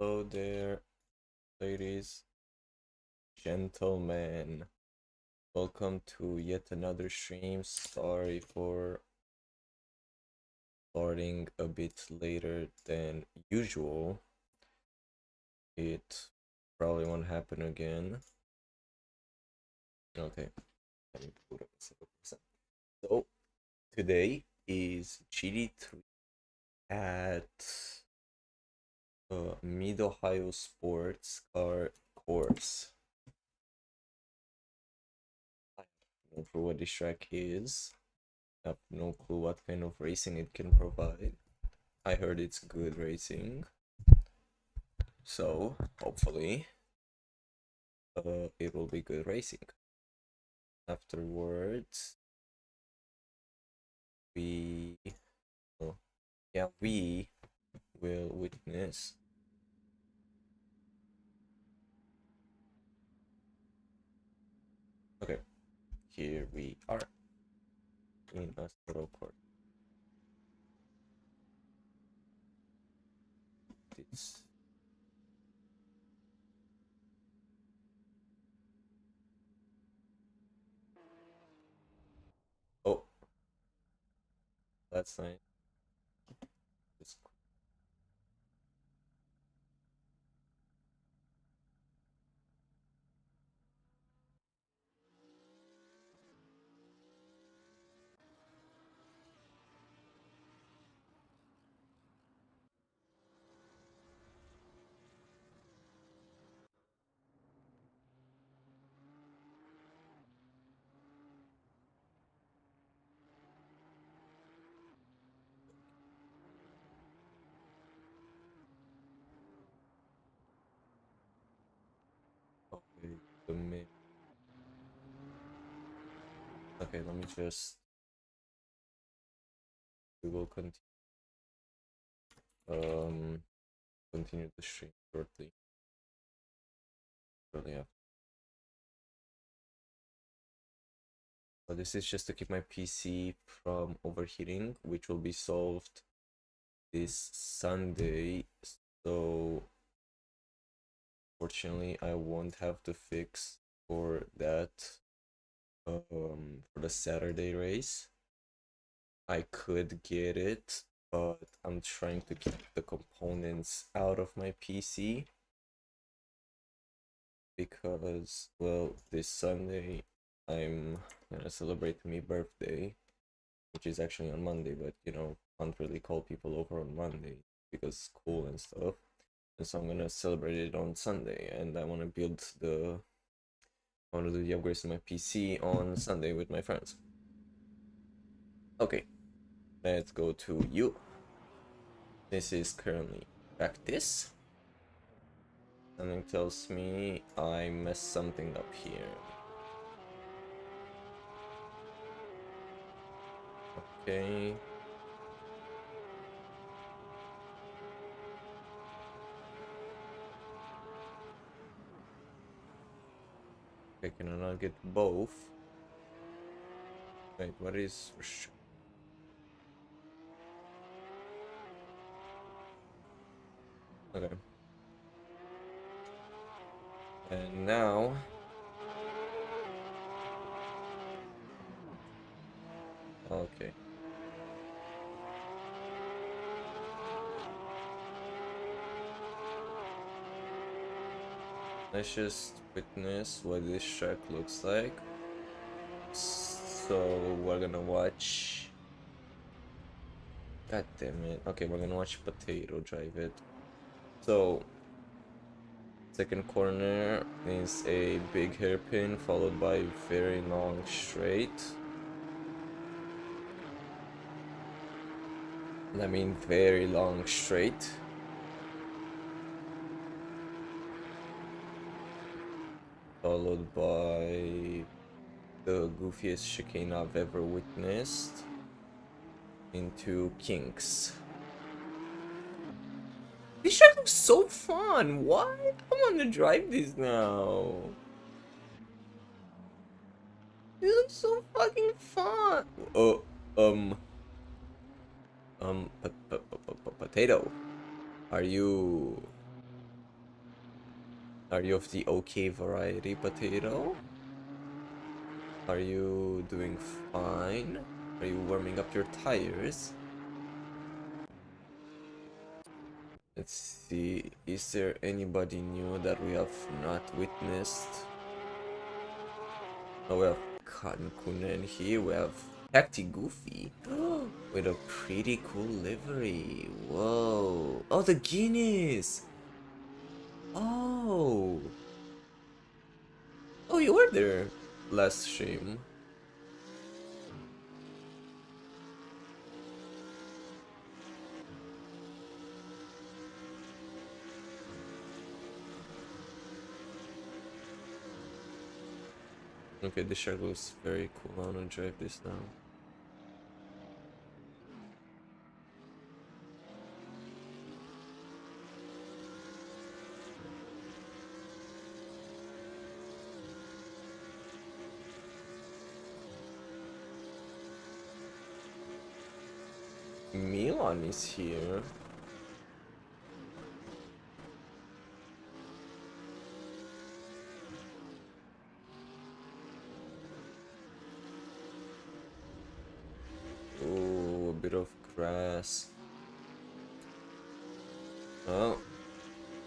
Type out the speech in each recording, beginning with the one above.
Hello there, ladies, gentlemen. Welcome to yet another stream. Sorry for starting a bit later than usual. It probably won't happen again. Okay. So today is GT3 at Mid-Ohio Sports Car Course. I don't know for what this track is. I have no clue what kind of racing it can provide. I heard it's good racing. So, hopefully, it will be good racing. Afterwards, we will witness okay, here we are in a little court. This oh, that's nice. It's okay, okay, let me just we will continue the stream shortly. After. But this is just to keep my PC from overheating, which will be solved this Sunday. So fortunately, I won't have to fix for that for the Saturday race. I could get it, but I'm trying to keep the components out of my PC because, well, this Sunday I'm gonna celebrate my birthday, which is actually on Monday, but you know, can't really call people over on Monday because school and stuff. And so I'm gonna celebrate it on Sunday, and I want to do the upgrades to my PC on Sunday with my friends. Okay, let's go to you. This is currently practice. Something tells me I messed something up here. Okay. Okay, can I not get both? Wait, what is... Okay. And now... Okay. Let's just witness what this track looks like. So we're gonna watch... God damn it. Okay, we're gonna watch Potato drive it. So, second corner is a big hairpin followed by a very long straight. And I mean very long straight. Followed by the goofiest chicane I've ever witnessed into kinks. This track looks so fun. What? I want to drive this now. This looks so fucking fun. Oh, potato. Are you Are you of the okay variety, Potato? Are you doing fine? Are you warming up your tires? Let's see, is there anybody new that we have not witnessed? Oh, we have Kankunen here, we have Tacti Goofy with a pretty cool livery. Whoa. Oh, the Guinness! Oh! Oh, you were there last stream. Okay, this shirt looks very cool. I wanna drive this now. Milan is here. Oh, a bit of grass. Well,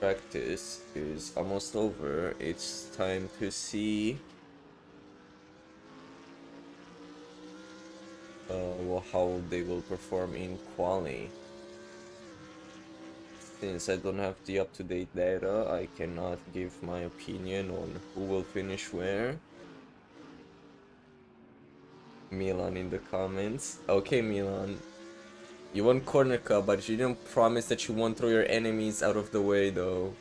practice is almost over. It's time to see how they will perform in quali. Since I don't have the up-to-date data, I cannot give my opinion on who will finish where. Milan in the comments. Okay, Milan. You won corner cup, but you didn't promise that you won't throw your enemies out of the way, though.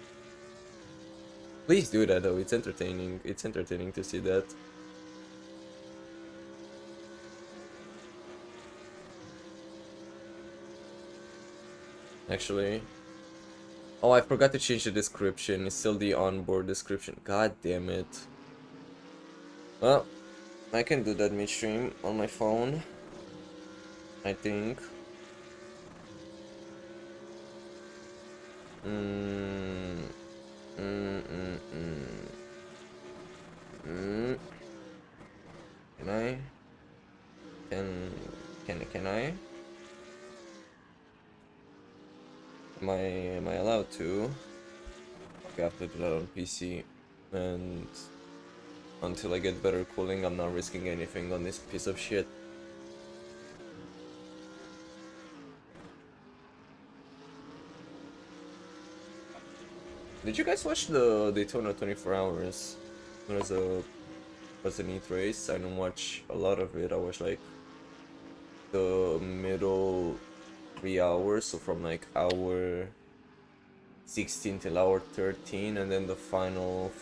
Please do that, though. It's entertaining. It's entertaining to see that. Actually. Oh, I forgot to change the description. It's still the onboard description. God damn it. Well, I can do that midstream on my phone, I think. Can I? Can I? Am I allowed to? I have to do that on PC, and until I get better cooling, I'm not risking anything on this piece of shit. Did you guys watch the Daytona 24 Hours? It was a neat race. I didn't watch a lot of it. I watched like the middle 3 hours, so from like hour 16 till hour 13, and then the final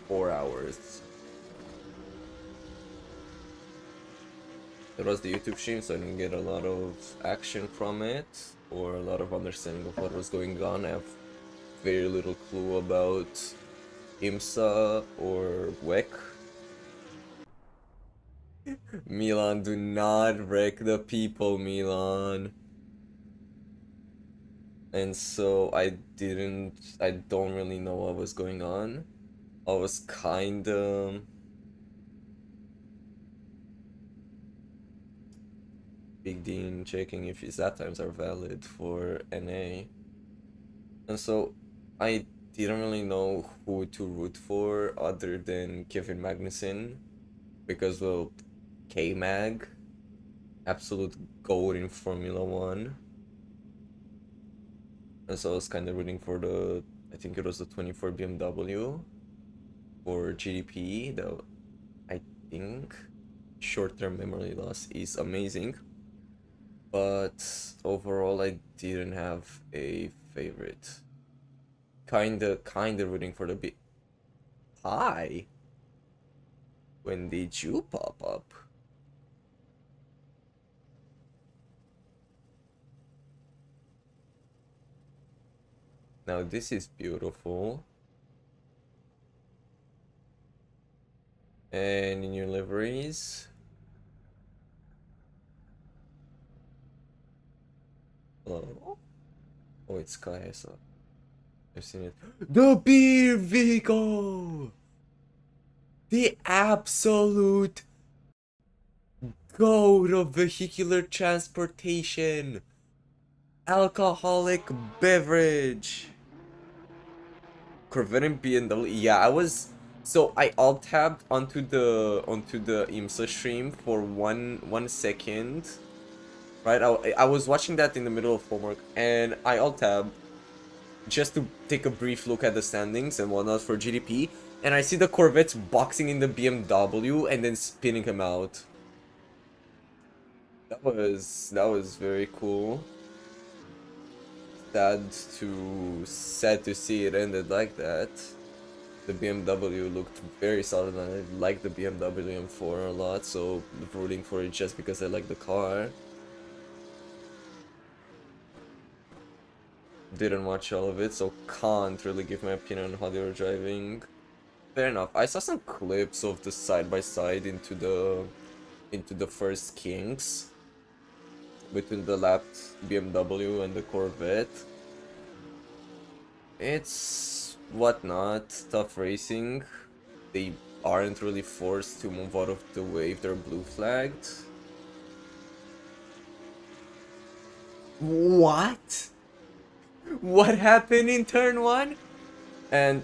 4 hours. It was the YouTube stream, so I didn't get a lot of action from it or a lot of understanding of what was going on. I have very little clue about IMSA or WEC. Milan, do not wreck the people, Milan. And so I don't really know what was going on. I was kinda Big Dean checking if his at times are valid for NA. And so I didn't really know who to root for other than Kevin Magnussen, because, well, K-Mag, absolute gold in Formula 1. And so I was kind of rooting for I think it was the 24 BMW for GDP, though I think short-term memory loss is amazing. But overall, I didn't have a favorite. Kinda rooting for the bit. Hi. When did you pop up? Now this is beautiful. And in your liveries. Hello. Oh, it's Kaya. So I've seen it. The beer vehicle! The absolute goat of vehicular transportation! Alcoholic beverage! Corvette and BMW. Yeah, I was. So I alt tabbed onto the IMSA stream for one second. Right? I was watching that in the middle of homework and I alt tabbed just to take a brief look at the standings and whatnot for GDP, and I see the Corvettes boxing in the BMW and then spinning him out. That was very cool. Sad to see it ended like that. The BMW looked very solid and I like the BMW M4 a lot, so rooting for it just because I like the car. Didn't watch all of it, so can't really give my opinion on how they were driving. Fair enough. I saw some clips of the side-by-side into the first Kings between the lapped BMW and the Corvette. It's whatnot, tough racing. They aren't really forced to move out of the way if they're blue flagged. What? What happened in turn 1? And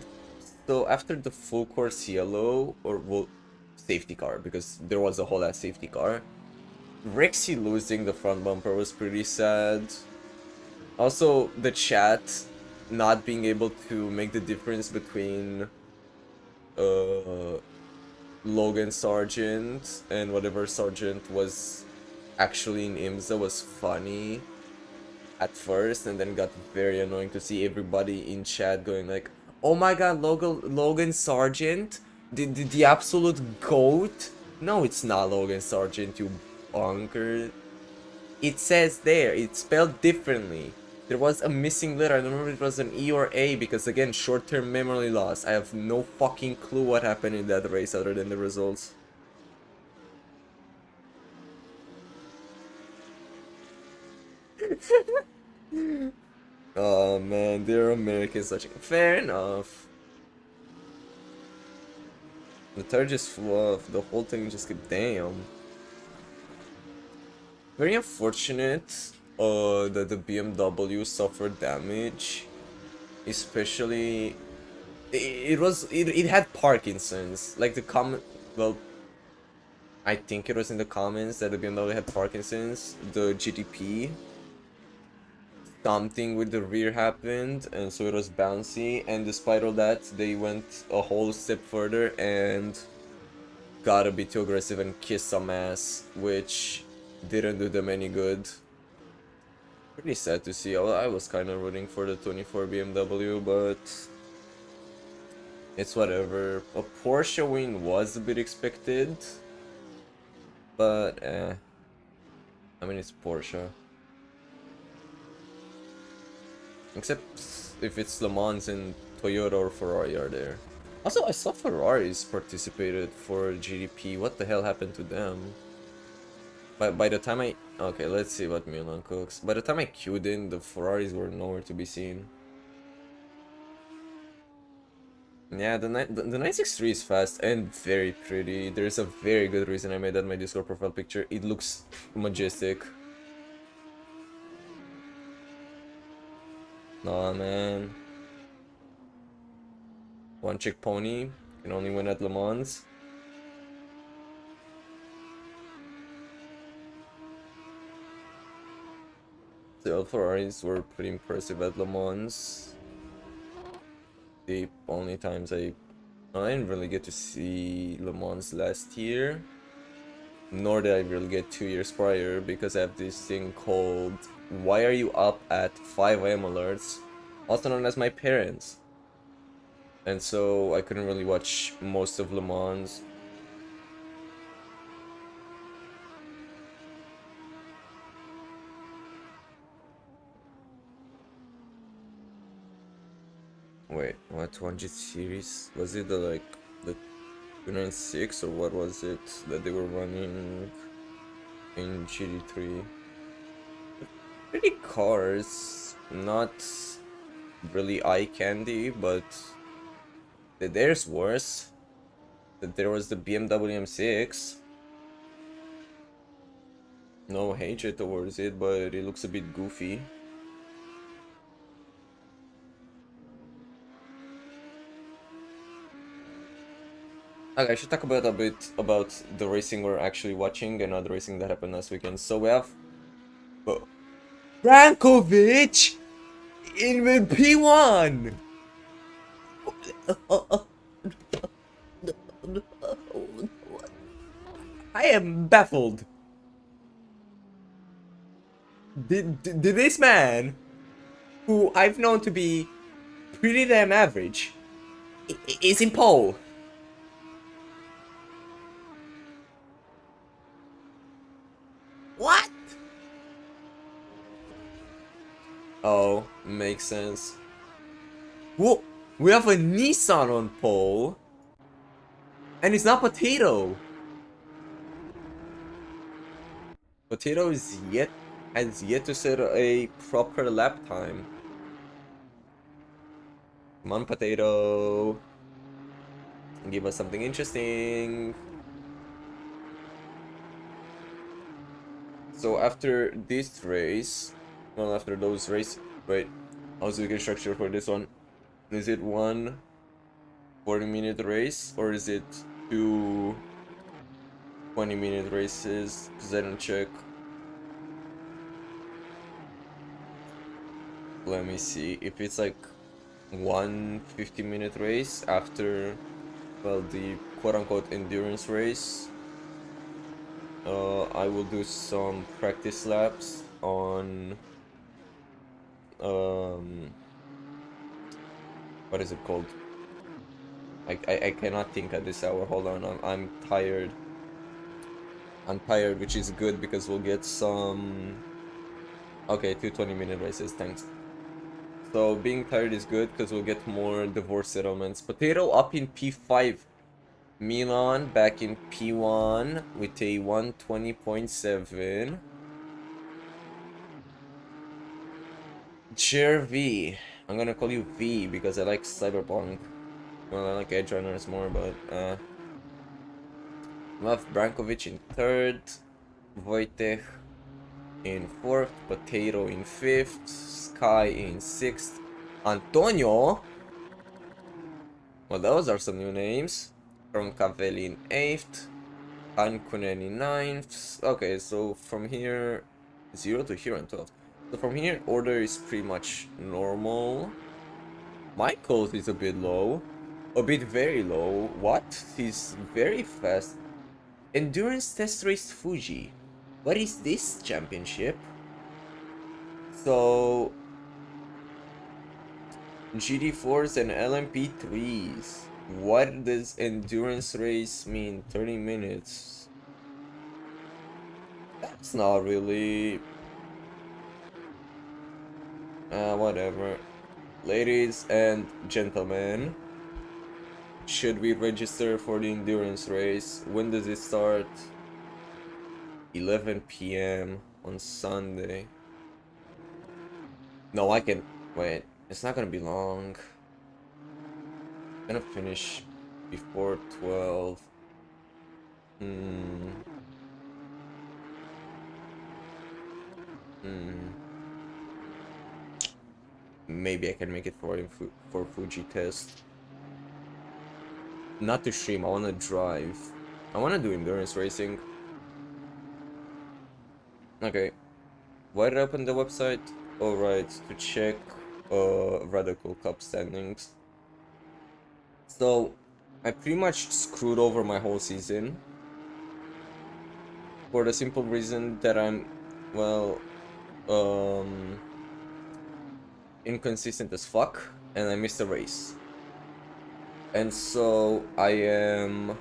so after the full course yellow, or well, safety car, because there was a whole ass safety car, Rexy losing the front bumper was pretty sad. Also, the chat not being able to make the difference between Logan Sargent and whatever Sargent was actually in IMSA was funny at first, and then got very annoying to see everybody in chat going like, oh my god, Logan Sargent? The absolute GOAT? No, it's not Logan Sargent, you bonker. It says there, it's spelled differently. There was a missing letter, I don't remember if it was an E or A, because again, short-term memory loss. I have no fucking clue what happened in that race other than the results. Oh man, they're Americans watching. Fair enough. The tire just flew off. The whole thing just got damn. Very unfortunate that the BMW suffered damage. Especially it had Parkinson's. Like the comment, well, I think it was in the comments that the BMW had Parkinson's. The GTP, something with the rear happened, and so it was bouncy, and despite all that, they went a whole step further and got a bit too aggressive and kissed some ass, which didn't do them any good. Pretty sad to see. I was kind of rooting for the 24 BMW, but it's whatever. A Porsche win was a bit expected, but I mean, it's Porsche. Except if it's Le Mans and Toyota or Ferrari are there. Also, I saw Ferraris participated for GDP. What the hell happened to them? By the time I... Okay, let's see what Milan cooks. By the time I queued in, the Ferraris were nowhere to be seen. Yeah, the 963 is fast and very pretty. There's a very good reason I made that my Discord profile picture. It looks majestic. Nah, man. One chick pony can only win at Le Mans. The Ferraris were pretty impressive at Le Mans. The only times I didn't really get to see Le Mans last year, nor did I really get 2 years prior, because I have this thing called "Why are you up at 5 AM alerts?" also known as my parents, and so I couldn't really watch most of Le Mans. Wait, what 100 series? Was it the 296 or what was it that they were running in GT3? Pretty cars, not really eye candy, but there's worse. There was the BMW M6. No hatred towards it, but it looks a bit goofy. Okay, I should talk about a bit about the racing we're actually watching and not the racing that happened last weekend. So we have Brankovic in P1. I am baffled. Did this man, who I've known to be pretty damn average, is in pole? What? Oh, makes sense. Whoa, we have a Nissan on pole, and it's not Potato. Potato has yet to set a proper lap time. Come on, Potato. Give us something interesting. So after this race, well, after those races, wait, how's the structure for this one? Is it one 40-minute race, or is it two 20-minute races? Because I don't check. Let me see. If it's like one 50-minute race after, well, the quote-unquote endurance race, I will do some practice laps on what is it called? I cannot think at this hour. Hold on, I'm tired. I'm tired, which is good because we'll get some. Okay, two 20-minute races, thanks. So being tired is good because we'll get more divorce settlements. Potato up in P5. Milan back in P1 with a 120.7. Chair V. I'm gonna call you V because I like Cyberpunk. Well, I like Edge Runners more, but we have Brankovic in 3rd, Wojtek in 4th, Potato in 5th, Sky in 6th, Antonio. Well, those are some new names. Roncavelli in 8th, Hankunen in 9th. Okay, so from here, 0 to here on 12th. So from here, order is pretty much normal. Michaels is a bit low. A bit very low. What? He's very fast. Endurance Test Race Fuji. What is this championship? So GT4s and LMP3s. What does endurance race mean? 30 minutes. That's not really... whatever. Ladies and gentlemen, should we register for the endurance race? When does it start? 11 p.m. on Sunday. No, I can... Wait, it's not gonna be long. I'm gonna finish before 12. Maybe I can make it for Fuji test. Not to stream, I wanna drive. I wanna do endurance racing. Okay. Why did I open the website? Alright, to check Radical Cup standings. So, I pretty much screwed over my whole season. For the simple reason that I'm, well, inconsistent as fuck, and I missed a race. And so, I am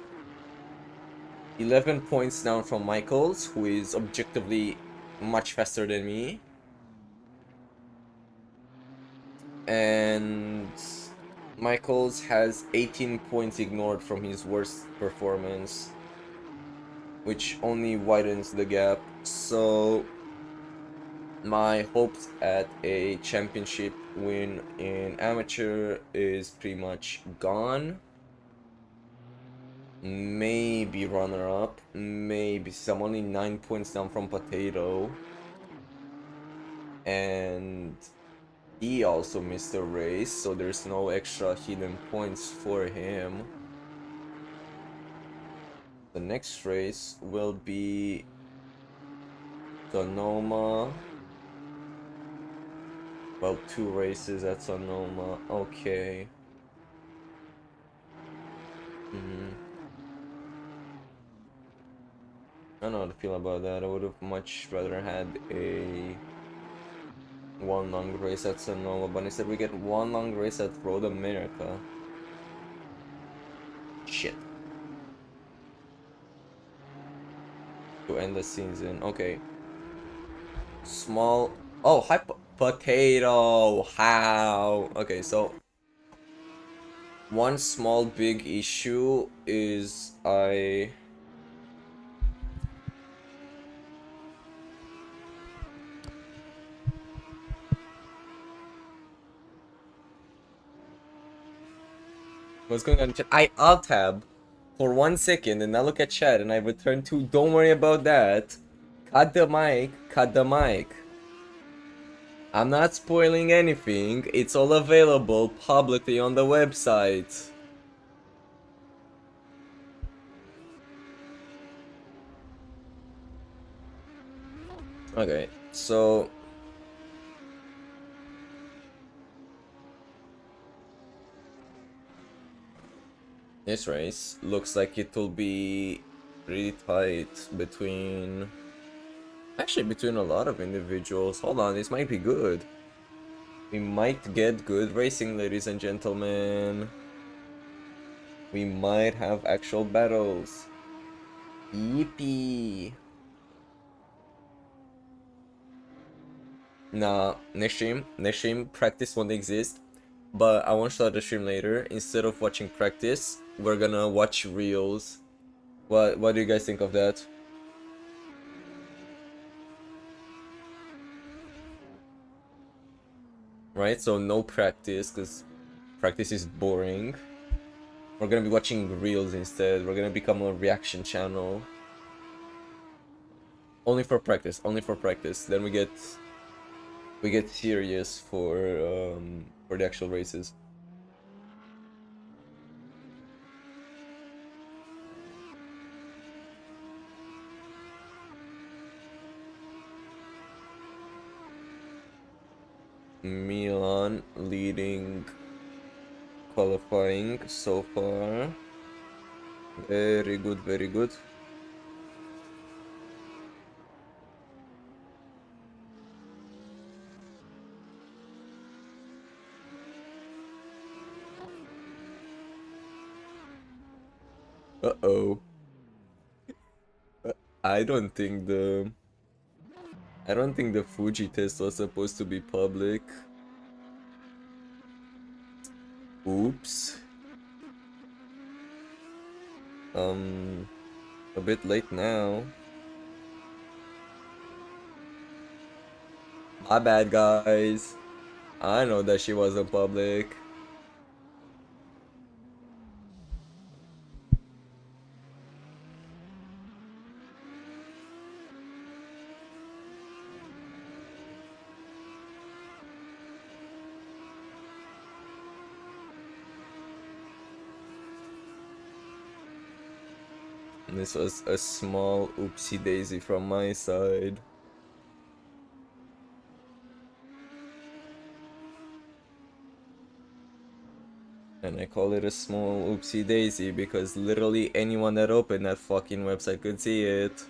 11 points down from Michaels, who is objectively much faster than me. And Michaels has 18 points ignored from his worst performance, which only widens the gap. So My hopes at a championship win in amateur is pretty much gone. Maybe runner up, maybe, since I'm only 9 points down from Potato. And he also missed a race, so there's no extra hidden points for him. The next race will be Sonoma. Well, 2 races at Sonoma. Okay. I don't know how to feel about that. I would have much rather had a 1 long race at Sonoma, but instead we get 1 long race at Road America. Shit. To end the season. Okay. Small. Oh, hi, Potato. How? Okay, so one small big issue is what's going on in chat? I alt tab for 1 second and I look at chat and I return to don't worry about that. Cut the mic, cut the mic. I'm not spoiling anything. It's all available publicly on the website. Okay, so this race looks like it will be pretty tight between, actually between a lot of individuals. Hold on, this might be good. We might get good racing, ladies and gentlemen. We might have actual battles. Yippee! Nah, next stream practice won't exist. But I won't start the stream later. Instead of watching practice, we're gonna watch reels. What do you guys think of that? Right, so no practice, because practice is boring. We're gonna be watching reels instead. We're gonna become a reaction channel. Only for practice, only for practice. Then we get serious for the actual races. Milan leading qualifying so far. Very good, very good. Uh-oh. I don't think the Fuji test was supposed to be public. Oops. A bit late now. My bad, guys. I know that she wasn't public. This was a small oopsie daisy from my side. And I call it a small oopsie daisy because literally anyone that opened that fucking website could see it.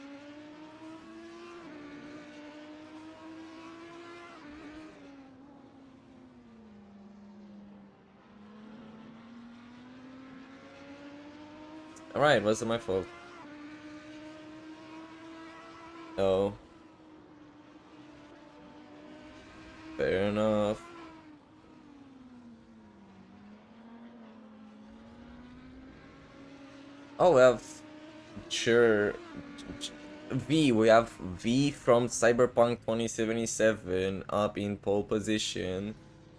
Alright, wasn't my fault. Oh. Fair enough. Oh well, sure. V. We have V from Cyberpunk 2077 up in pole position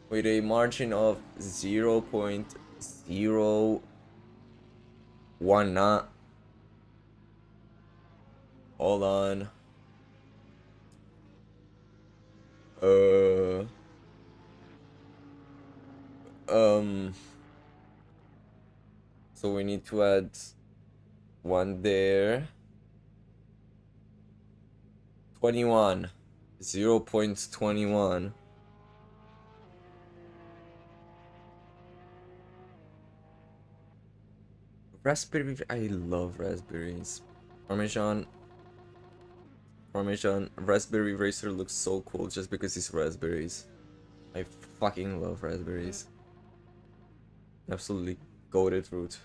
with a margin of 0.019. Hold on. Uh, so we need to add one there. 21. 0.21. Raspberry. I love raspberries. Parmesan. Raspberry Racer looks so cool just because it's raspberries. I fucking love raspberries. Absolutely goated fruit.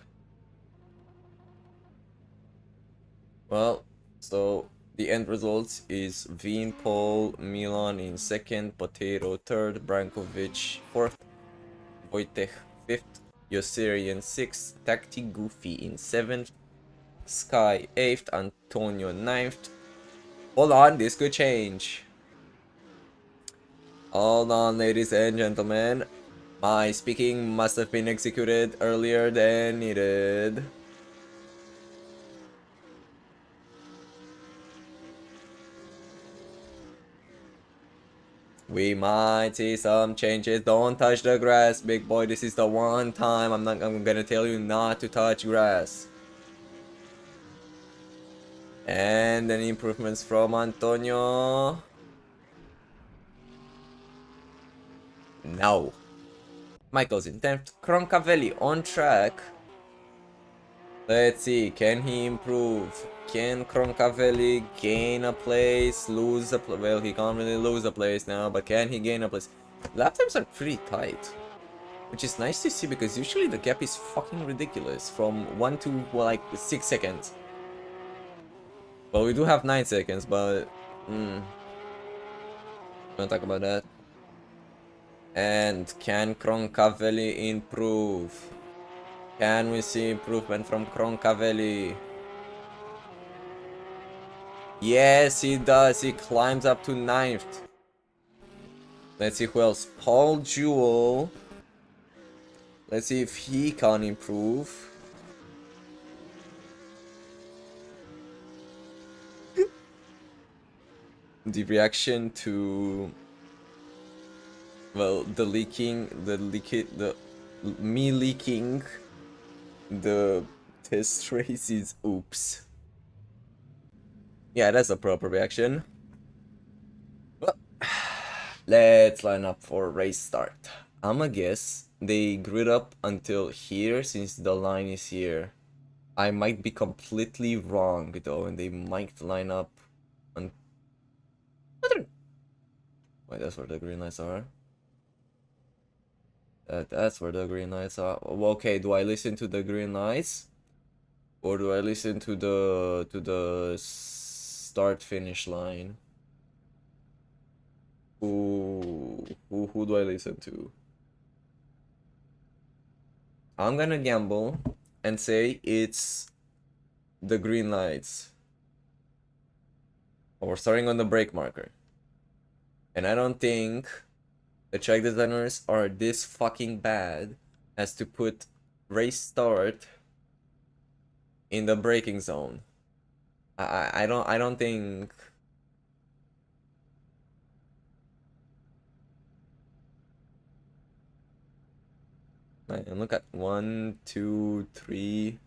Well, so the end result is V in pole, Milan in second, Potato third, Brankovic fourth, Wojtek fifth, Yossarian sixth, Tacti Goofy in seventh, Sky eighth, Antonio ninth. Hold on, this could change. Hold on, ladies and gentlemen. My speaking must have been executed earlier than needed. We might see some changes. Don't touch the grass, big boy. This is the one time I'm gonna tell you not to touch grass. And then improvements from Antonio. No. Michael's in 10th. Croncavelli on track. Let's see, can he improve? Can Croncavelli gain a place, lose a place? Well, he can't really lose a place now, but can he gain a place? Lap times are pretty tight, which is nice to see because usually the gap is fucking ridiculous from 1 to, well, like 6 seconds. Well, we do have 9 seconds, but don't talk about that. And can Croncavelli improve? Can we see improvement from Croncavelli? Yes, he does. He climbs up to 9th. Let's see who else. Paul Jewell. Let's see if he can improve. The reaction to, well, me leaking the test race is oops. Yeah, that's a proper reaction. Well, let's line up for race start. I'ma guess they grid up until here since the line is here. I might be completely wrong though, and they might line up on. Wait, that's where the green lights are. That's where the green lights are. Okay, do I listen to the green lights, or do I listen to the start finish line? Who do I listen to? I'm gonna gamble and say it's the green lights. We're starting on the brake marker. And I don't think the track designers are this fucking bad as to put race start in the braking zone. I don't think. And look at 1, 2, 3.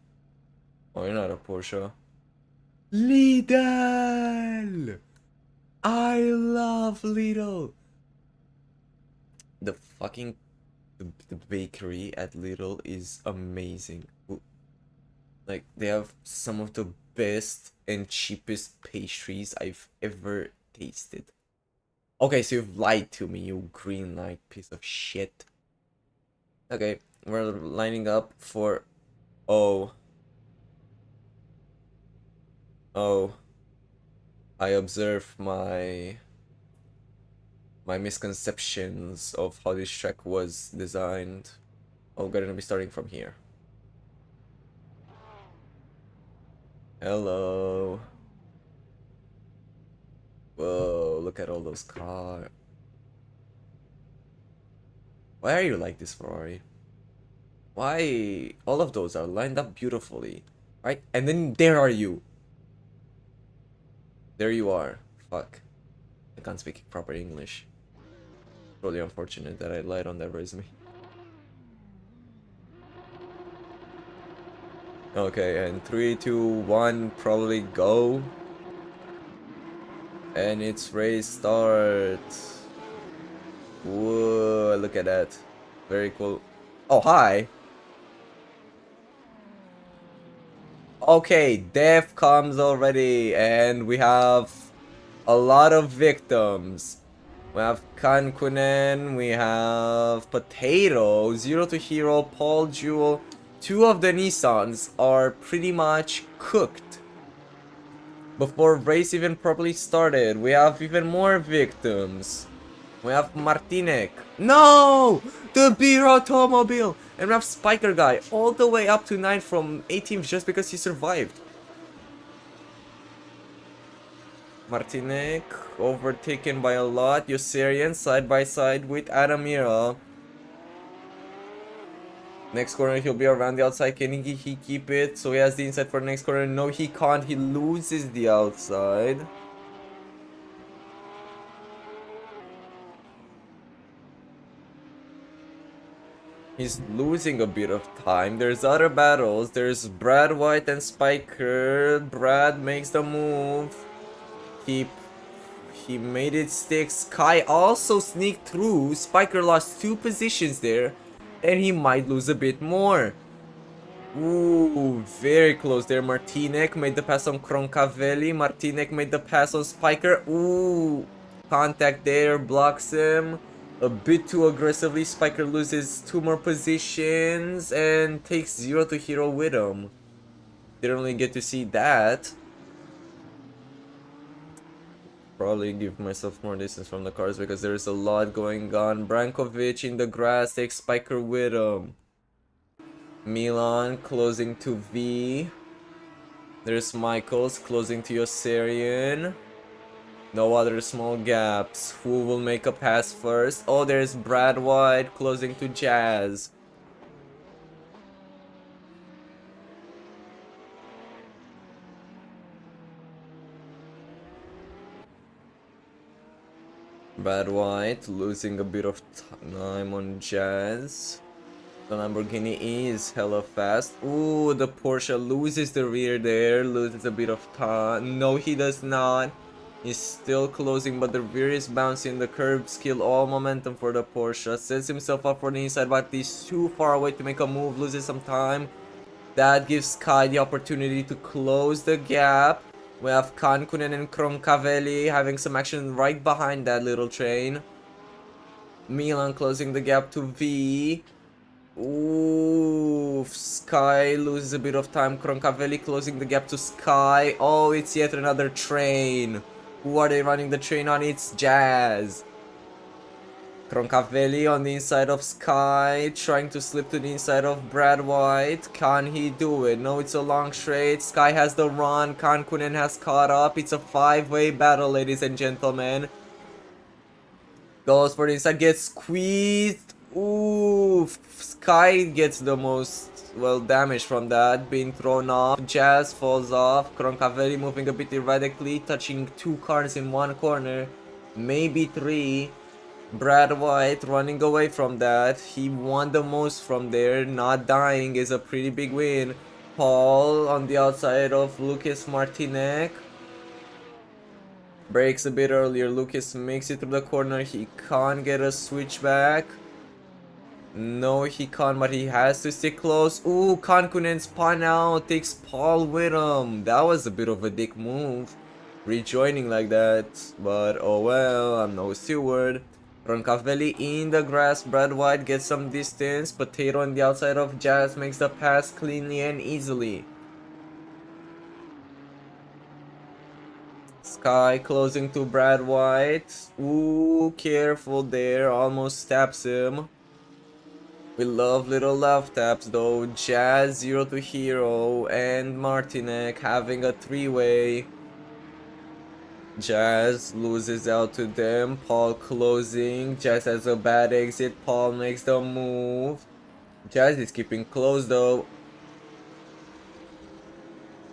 Oh, you're not a Porsche. Lidl! I love Lidl! The fucking the bakery at Lidl is amazing. Like, they have some of the best and cheapest pastries I've ever tasted. Okay, so you've lied to me, you green light piece of shit. Okay, we're lining up for. Oh. I observe my misconceptions of how this track was designed. Oh, we're gonna be starting from here. Hello. Whoa, look at all those cars. Why are you like this, Ferrari? Why all of those are lined up beautifully, right? And then there are you. There you are. Fuck. I can't speak proper English. Really unfortunate that I lied on that resume. Okay, and 3, 2, 1, probably go. And it's race start. Whoa, look at that. Very cool. Oh, hi. Okay, death comes already, and we have a lot of victims. We have Kankunen, we have Potato, Zero to Hero, Paul Jewel. Two of the Nissans are pretty much cooked. Before race even properly started, we have even more victims. We have Martinek. No! The beer automobile! And we have Spiker Guy all the way up to 9 from 18th just because he survived. Martinek overtaken by a lot. Yossarian side by side with Adamira. Next corner he'll be around the outside. Can he keep it? So he has the inside for the next corner. No, he can't. He loses the outside. He's losing a bit of time. There's other battles. There's Brad White and Spiker. Brad makes the move. He made it stick. Sky also sneaked through. Spiker lost 2 positions there. And he might lose a bit more. Ooh, very close there. Martinek made the pass on Croncavelli. Martinek made the pass on Spiker. Ooh, contact there. Blocks him. A bit too aggressively. Spiker loses 2 more positions and takes 0 to hero with him. Didn't really get to see that. Probably give myself more distance from the cars because there's a lot going on. Brankovic in the grass takes Spiker with him. Milan closing to V. There's Michaels closing to Yossarian. No other small gaps. Who will make a pass first? Oh, there's Brad White closing to Jazz. Brad White losing a bit of time on Jazz. The Lamborghini is hella fast. Ooh, the Porsche loses the rear there. Loses a bit of time. No, he does not. He's still closing, but the rear is bouncing. The curbs kill all momentum for the Porsche. Sets himself up for the inside, but he's too far away to make a move. Loses some time. That gives Sky the opportunity to close the gap. We have Kankunen and Croncavelli having some action right behind that little train. Milan closing the gap to V. Ooh, Sky loses a bit of time. Croncavelli closing the gap to Sky. Oh, it's yet another train. Who are they running the train on? It's Jazz. Croncavelli on the inside of Sky, trying to slip to the inside of Brad White. Can he do it? No, it's a long straight. Sky has the run. Kankunen has caught up. It's a 5-way battle, ladies and gentlemen. Goes for the inside, gets squeezed. Ooh, Sky gets the most, well, damage from that, being thrown off. Jazz falls off. Croncavelli moving a bit erratically, touching 2 cars in 1 corner, maybe 3. Brad White running away from that. He won the most from there. Not dying is a pretty big win. Paul on the outside of Lucas Martinek. Breaks a bit earlier. Lucas makes it through the corner. He can't get a switchback. No, he can't, but he has to stick close. Ooh, Kankunen spun out. Takes Paul with him. That was a bit of a dick move. Rejoining like that. But oh well, I'm no steward. Croncavelli in the grass. Brad White gets some distance. Potato on the outside of Jazz makes the pass cleanly and easily. Sky closing to Brad White. Ooh, careful there. Almost stabs him. We love little love taps though. Jazz, 0 to hero, and Martinek having a 3-way. Jazz loses out to them. Paul closing. Jazz has a bad exit. Paul makes the move. Jazz is keeping close though.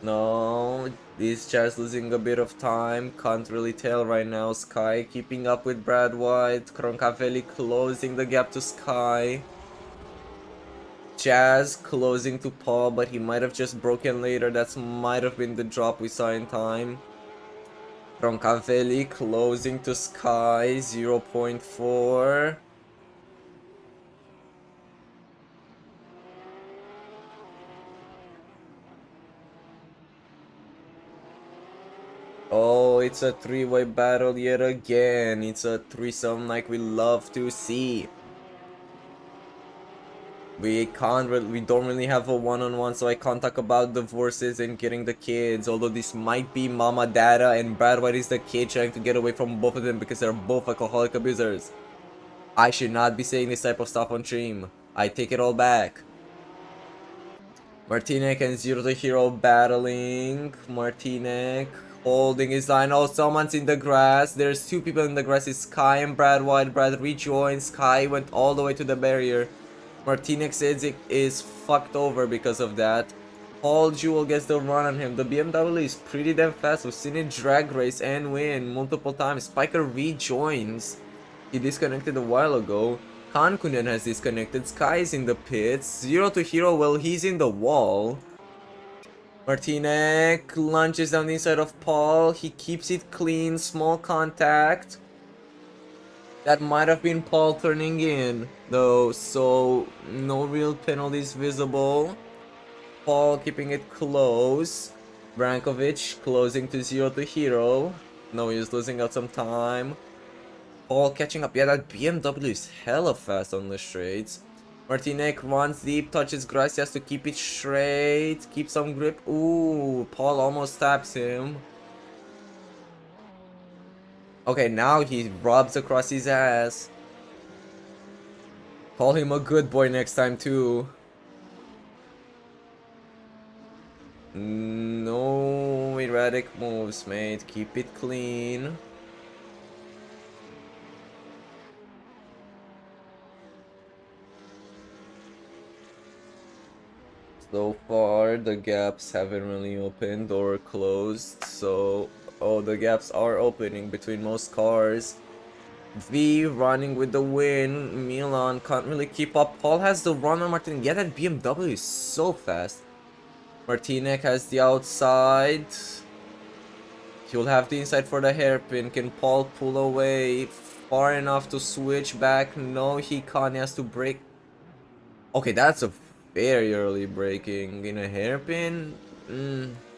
No, this Jazz losing a bit of time. Can't really tell right now. Sky keeping up with Brad White. Croncavelli closing the gap to Sky. Jazz closing to Paul, but he might have just broken later. That might have been the drop we saw in time. Roncavelli closing to Sky, 0.4. Oh, it's a three-way battle yet again. It's a threesome like we love to see. We don't really have a one-on-one, so I can't talk about divorces and getting the kids. Although this might be Mama Dada and Brad White is the kid trying to get away from both of them because they're both alcoholic abusers. I should not be saying this type of stuff on stream. I take it all back. Martinek and Zero the Hero battling. Martinek holding his line. Oh, someone's in the grass. There's two people in the grass. It's Sky and Brad White. Brad rejoins. Sky went all the way to the barrier. Martinek's exit is fucked over because of that. Paul Jewel gets the run on him. The BMW is pretty damn fast. We've seen it drag race and win multiple times. Spiker rejoins. He disconnected a while ago. Kankunen has disconnected. Sky is in the pits. Zero to Hero, well, he's in the wall. Martinek lunges down the inside of Paul. He keeps it clean. Small contact. That might have been Paul turning in, though, so no real penalties visible. Paul keeping it close. Brankovic closing to Zero to Hero. No, he's losing out some time. Paul catching up. Yeah, that BMW is hella fast on the straights. Martinek runs deep, touches grass. He has to keep it straight. Keep some grip. Ooh, Paul almost taps him. Okay, now he rubs across his ass. Call him a good boy next time too. No erratic moves, mate. Keep it clean. So far, the gaps haven't really opened or closed, so... Oh, the gaps are opening between most cars. V running with the win. Milan can't really keep up. Paul has the run on Martin. Yeah, that BMW is so fast. Martinek has the outside. He'll have the inside for the hairpin. Can Paul pull away far enough to switch back? No, he can't. He has to break. Okay, that's a very early braking in a hairpin.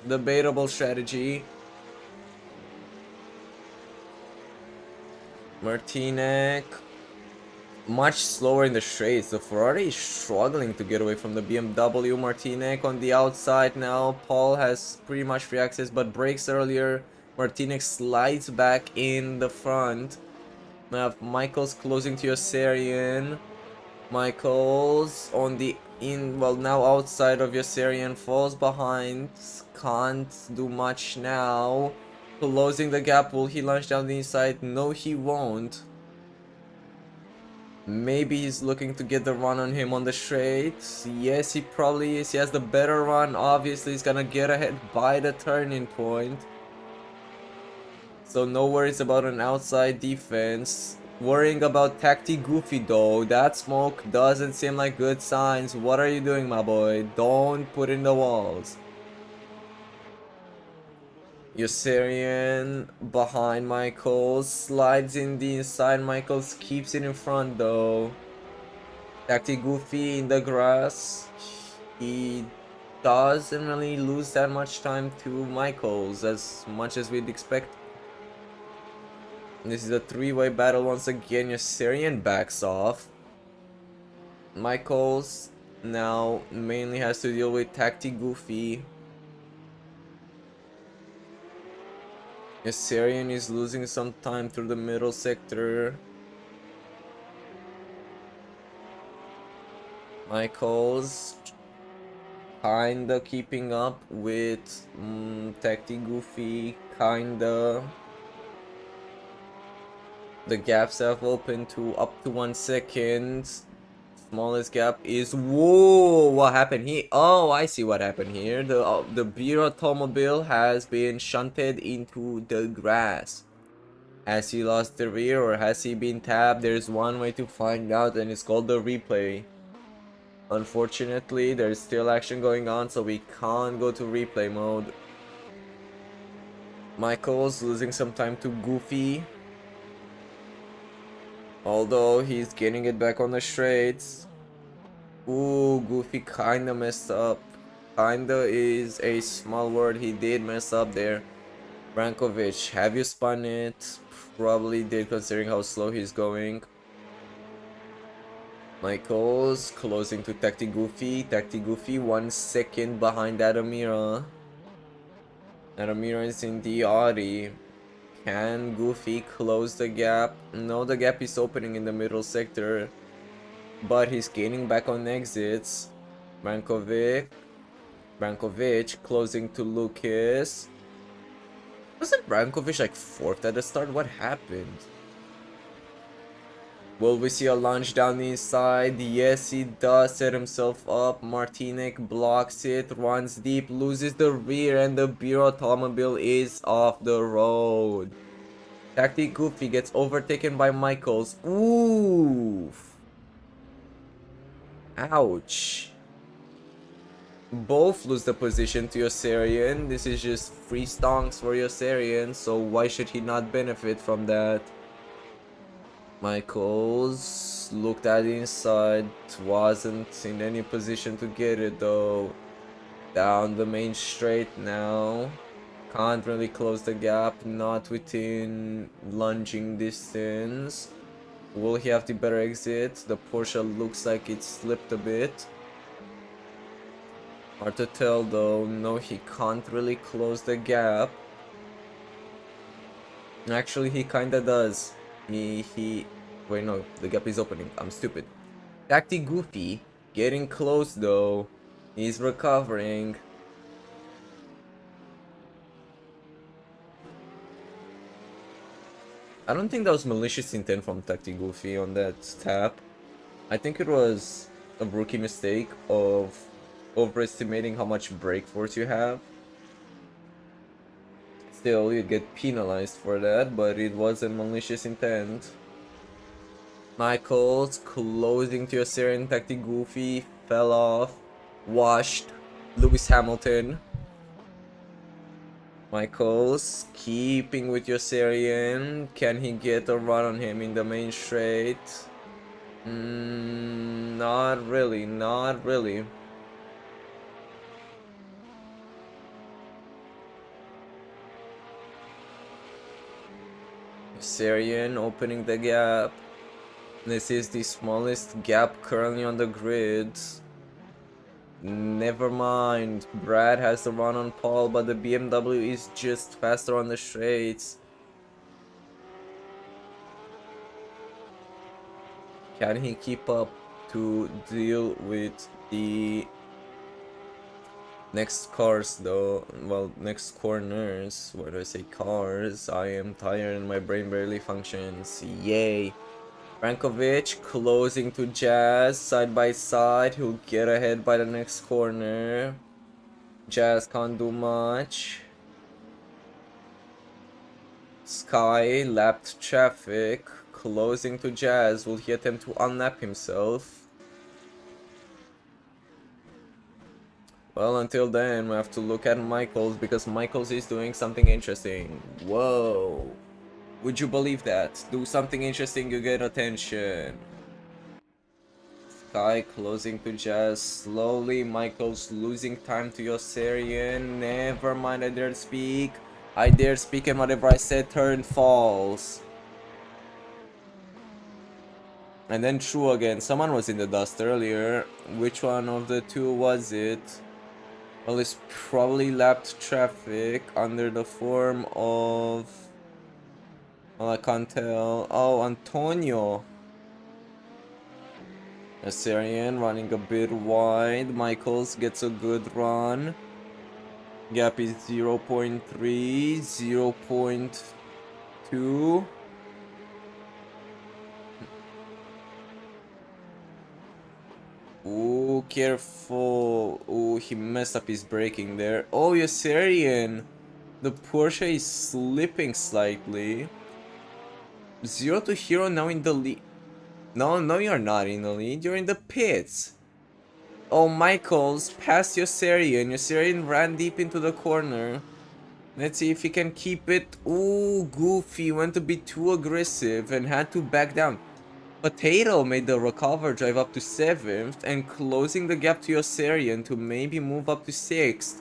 Debatable strategy. Martinek much slower in the straights. The Ferrari is struggling to get away from the BMW. Martinek on the outside now. Paul has pretty much free access but brakes earlier. Martinek slides back in the front. We have Michaels closing to Yossarian. Michaels on the now outside of Yossarian, falls behind. Can't do much now. Closing the gap. Will he launch down the inside? No, he won't. Maybe he's looking to get the run on him on the straight. Yes, he probably is. He has the better run. Obviously, he's gonna get ahead by the turning point. So no worries about an outside defense. Worrying about Tacti Goofy though. That smoke doesn't seem like good signs. What are you doing, my boy? Don't put in the walls. Yossarian behind Michaels, slides in the inside. Michaels keeps it in front though. Tacti Goofy in the grass. He doesn't really lose that much time to Michaels as much as we'd expect. This is a three-way battle once again. Yossarian backs off. Michaels now mainly has to deal with Tacti Goofy. Yossarian is losing some time through the middle sector. Michaels kinda keeping up with Tacti Goofy, kinda. The gaps have opened to up to 1 second. Smallest gap is, whoa, what happened here? Oh, I see what happened here. The beer automobile has been shunted into the grass. Has he lost the rear or has he been tapped? There's one way to find out, and it's called the replay. Unfortunately, there's still action going on, so we can't go to replay mode. Michael's losing some time to Goofy, although he's getting it back on the straights. Ooh, Goofy kinda messed up. Kinda is a small word. He did mess up there. Brankovic, have you spun it? Probably did, considering how slow he's going. Michaels closing to Tacti Goofy. Tacti Goofy 1 second behind Adamira. Adamira is in the Audi. Can Goofy close the gap? No, the gap is opening in the middle sector, but he's gaining back on exits. Brankovic closing to Lucas. Wasn't Brankovic like 4th at the start? What happened? Will we see a lunge down the inside? Yes, he does. Set himself up. Martinek blocks it, runs deep, loses the rear, and the beer automobile is off the road. Tactic Goofy gets overtaken by Michaels. Oof. Ouch. Both lose the position to Yossarian. This is just free stonks for Yossarian, so why should he not benefit from that? Michaels looked at the inside, wasn't in any position to get it though. Down the main straight now. Can't really close the gap, not within lunging distance. Will he have the better exit? The Porsche looks like it slipped a bit. Hard to tell though. No, he can't really close the gap. Actually, he kinda does. Wait, no, the gap is opening. I'm stupid. Tacti Goofy getting close though. He's recovering. I don't think that was malicious intent from Tacti Goofy on that tap. I think it was a rookie mistake of overestimating how much brake force you have. Still, you get penalized for that, but it wasn't malicious intent. Michaels closing to Yossarian. Tacti Goofy fell off. Washed. Lewis Hamilton. Michaels keeping with Yossarian. Can he get a run on him in the main straight? Not really, not really. Yossarian opening the gap. This is the smallest gap currently on the grid. Never mind. Brad has the run on Paul, but the BMW is just faster on the straights. Can he keep up to deal with the next cars though? Well, next corners. Why do I say cars? I am tired and my brain barely functions. Yay. Brankovic closing to Jazz side by side. He'll get ahead by the next corner. Jazz can't do much. Sky lapped traffic. Closing to Jazz. Will he attempt to unlap himself? Well, until then, we have to look at Michaels because Michaels is doing something interesting. Whoa. Would you believe that? Do something interesting, you get attention. Sky closing to Jazz slowly. Michaels losing time to Yossarian. Never mind, I dare speak. I dare speak, and whatever I said turned false. And then true again. Someone was in the dust earlier. Which one of the two was it? Well, it's probably lapped traffic under the form of... Well, I can't tell. Oh, Antonio. Yossarian running a bit wide. Michaels gets a good run. Gap is 0.3, 0.2. Ooh, careful. Ooh, he messed up his braking there. Oh, Yossarian. The Porsche is slipping slightly. 0 to hero now in the lead. No, no, you're not in the lead. You're in the pits. Oh, Michaels passed Yossarian. Yossarian ran deep into the corner. Let's see if he can keep it. Ooh, Goofy went a bit too aggressive and had to back down. Potato made the recover drive up to 7th and closing the gap to Yossarian to maybe move up to 6th.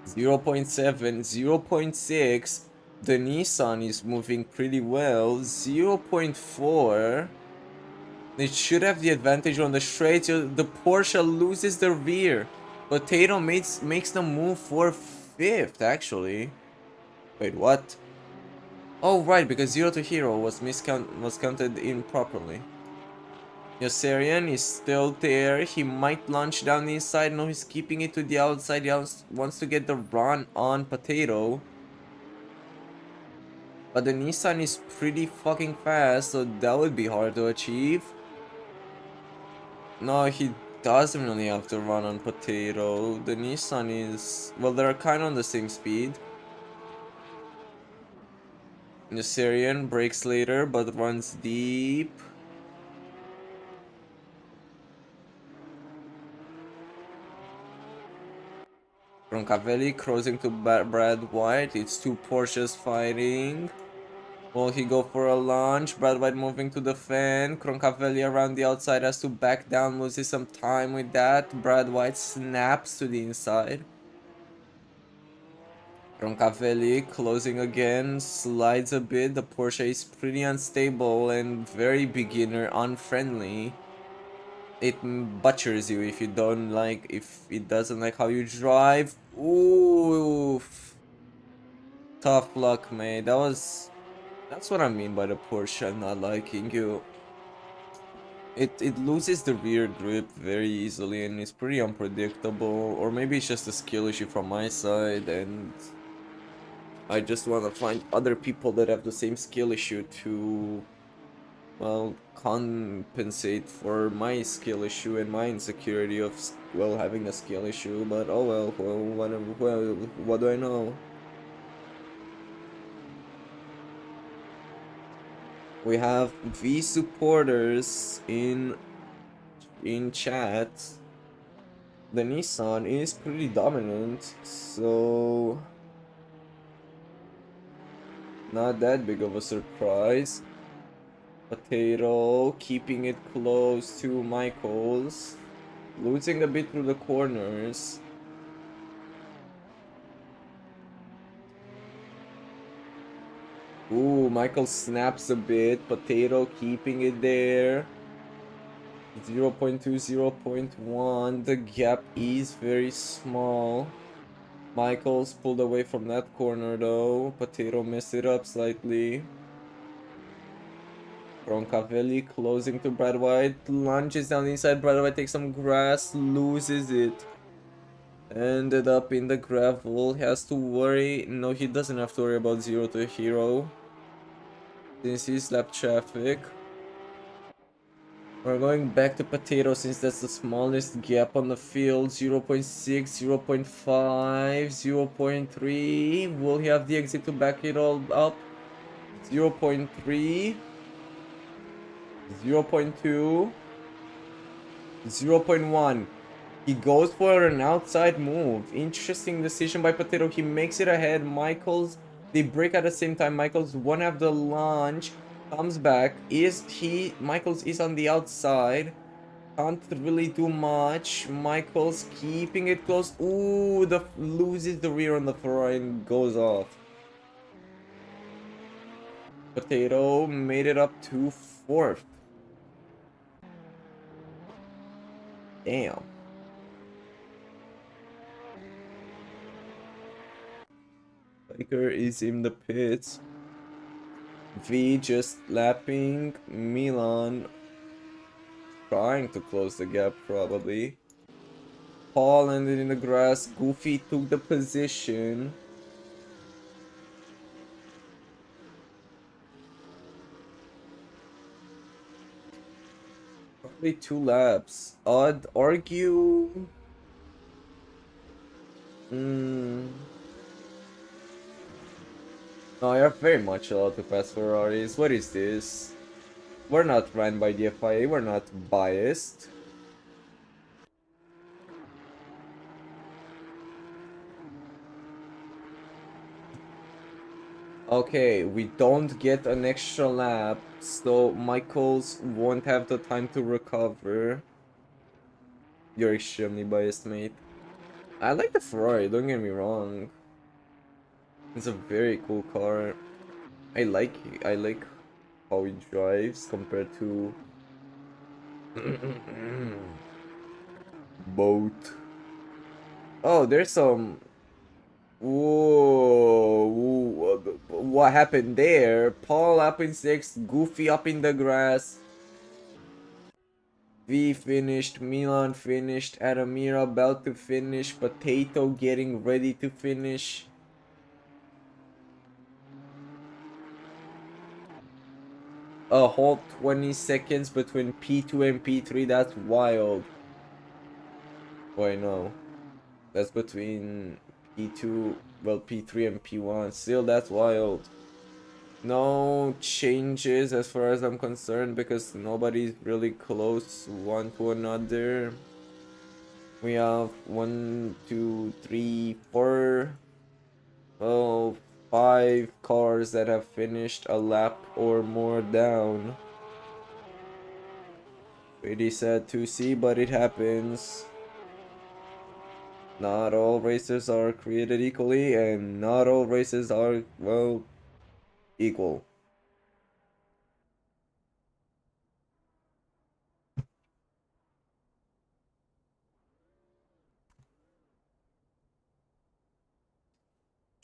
0.7, 0.6. The Nissan is moving pretty well. 0.4. It should have the advantage on the straight. The Porsche loses the rear. Potato makes the move for 5th, actually. Wait, what? Oh, right, because 0 to hero was counted improperly. Yossarian is still there. He might launch down the inside. No, he's keeping it to the outside. He wants to get the run on Potato. But the Nissan is pretty fucking fast, so that would be hard to achieve. No, he doesn't really have to run on Potato. The Nissan is... well, they're kind of on the same speed. Yossarian breaks later, but runs deep. Roncavelli crossing to Brad White. It's two Porsches fighting. Will he go for a launch? Brad White moving to the fan. Roncavelli around the outside has to back down, loses some time with that. Brad White snaps to the inside. Roncavelli closing again, slides a bit. The Porsche is pretty unstable and very beginner unfriendly. It butchers you if it doesn't like how you drive. Oof. Tough luck, mate. That's what I mean by the Porsche not liking you. It loses the rear grip very easily and it's pretty unpredictable. Or maybe it's just a skill issue from my side and I just want to find other people that have the same skill issue to, well, compensate for my skill issue and my insecurity of, well, having a skill issue. But oh well, what do I know? We have V supporters in chat. The Nissan is pretty dominant, so not that big of a surprise. Potato keeping it close to Michaels, losing a bit through the corners. Ooh, Michael snaps a bit. Potato keeping it there. 0.2, 0.1. The gap is very small. Michaels pulled away from that corner though. Potato messed it up slightly. Roncavelli closing to Brad White. Lunges down the inside. Brad White takes some grass. Loses it. Ended up in the gravel. He has to worry. No, he doesn't have to worry about 0 to hero. Since he's lap traffic. We're going back to Potato since that's the smallest gap on the field. 0.6, 0.5, 0.3. Will he have the exit to back it all up? 0.3, 0.2, 0.1. He goes for an outside move. Interesting decision by Potato. He makes it ahead. Michaels, they break at the same time. Michaels won't have the launch. Comes back. Michaels is on the outside. Can't really do much. Michaels keeping it close. Ooh, loses the rear on the Ferrari and goes off. Potato made it up to 4th. Damn. Biker is in the pits. V just lapping Milan. Trying to close the gap probably. Paul ended in the grass. Goofy took the position. Only 2 laps. I'd argue. Hmm. No, you're very much allowed to pass Ferraris. What is this? We're not ran by the FIA. We're not biased. Okay, we don't get an extra lap, so Michaels won't have the time to recover. You're extremely biased, mate. I like the Ferrari, don't get me wrong. It's a very cool car. I like how it drives compared to boat. Oh, there's some. Whoa, what happened there? Paul up in 6th, Goofy up in the grass. V finished, Milan finished, Adamira about to finish, Potato getting ready to finish. A whole 20 seconds between P2 and P3, that's wild. Wait, no. That's between P2, well, P3 and P1. Still, that's wild. No changes as far as I'm concerned because nobody's really close one to another. We have 1, 2, 3, 4. Oh, 5 cars that have finished a lap or more down. Pretty sad to see, but it happens. Not all races are created equally, and not all races are, well, equal.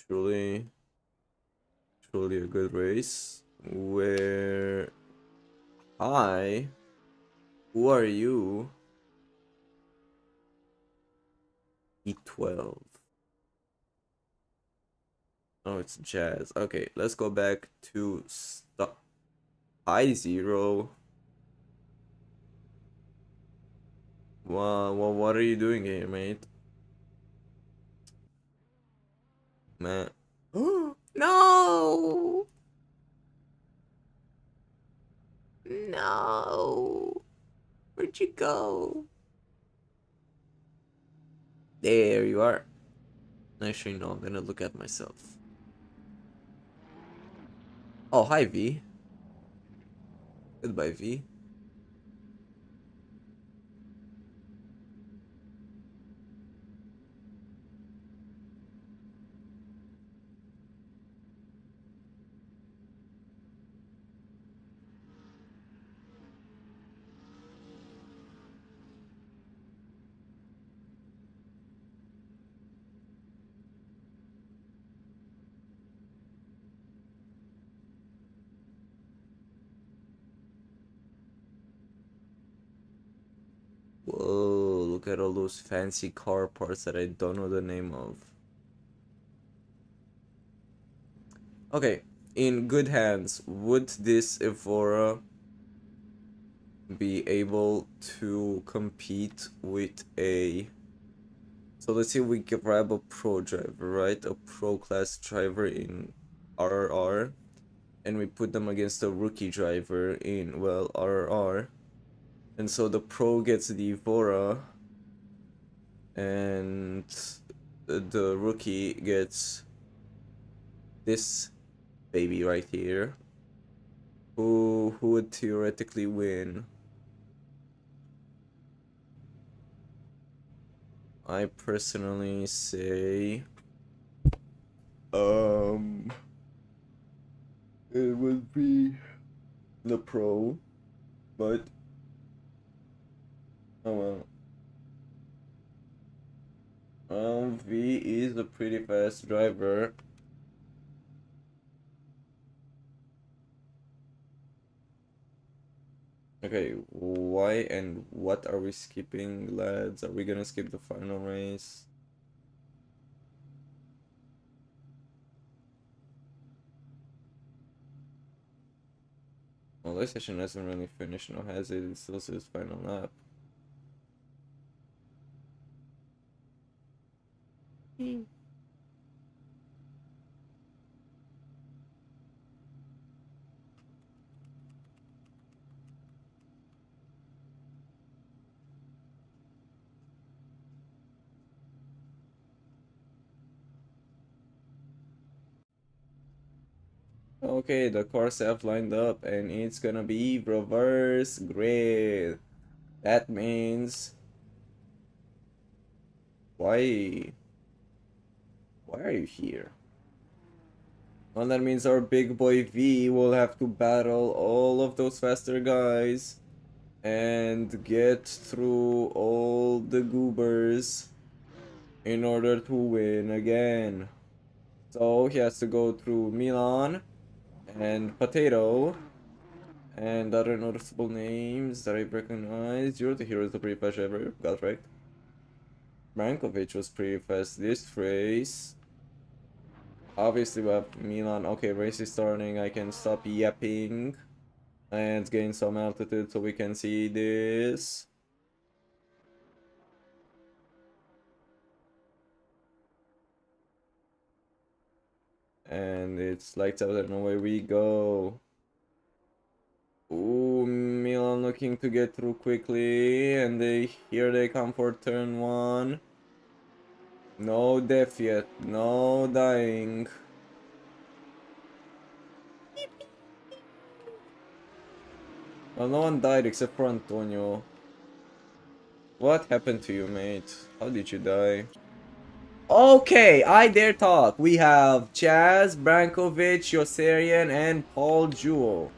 Truly, truly a good race. Where... Hi, who are you? E12. Oh, it's Jazz. Okay, let's go back to stop. Hi, Zero. Well, what are you doing here, mate? Man. No! No! Where'd you go? There you are. Actually, no, I'm gonna look at myself. Oh, hi, V. Goodbye, V. Whoa, look at all those fancy car parts that I don't know the name of. Okay, in good hands, would this Evora be able to compete with a... So let's say we grab a pro driver, right? A pro class driver in RRR, and we put them against a rookie driver in, well, RRR. And so the pro gets the Evora, and the rookie gets this baby right here. Who would theoretically win? I personally say it would be the pro, but oh well. V is a pretty fast driver. Okay, why and what are we skipping, lads? Are we gonna skip the final race? Well, this session hasn't really finished, no has it? It still says final lap. Okay, the cars have lined up and it's gonna be reverse grid. That means why are you here? Well, that means our big boy V will have to battle all of those faster guys and get through all the goobers in order to win again. So he has to go through Milan and Potato and other noticeable names that I recognize. You're the hero is the pretty fast ever. Got right. Brankovic was pretty fast this race. Obviously we have Milan. Okay, race is starting. I can stop yapping and gain some altitude so we can see this. And it's lights out and away we go. Ooh, Milan looking to get through quickly, and here they come for turn 1. No death yet, no dying. Well, no one died except for Antonio. What happened to you, mate? How did you die? Okay, I dare talk. We have Chaz, Brankovic, Yossarian, and Paul Jewell.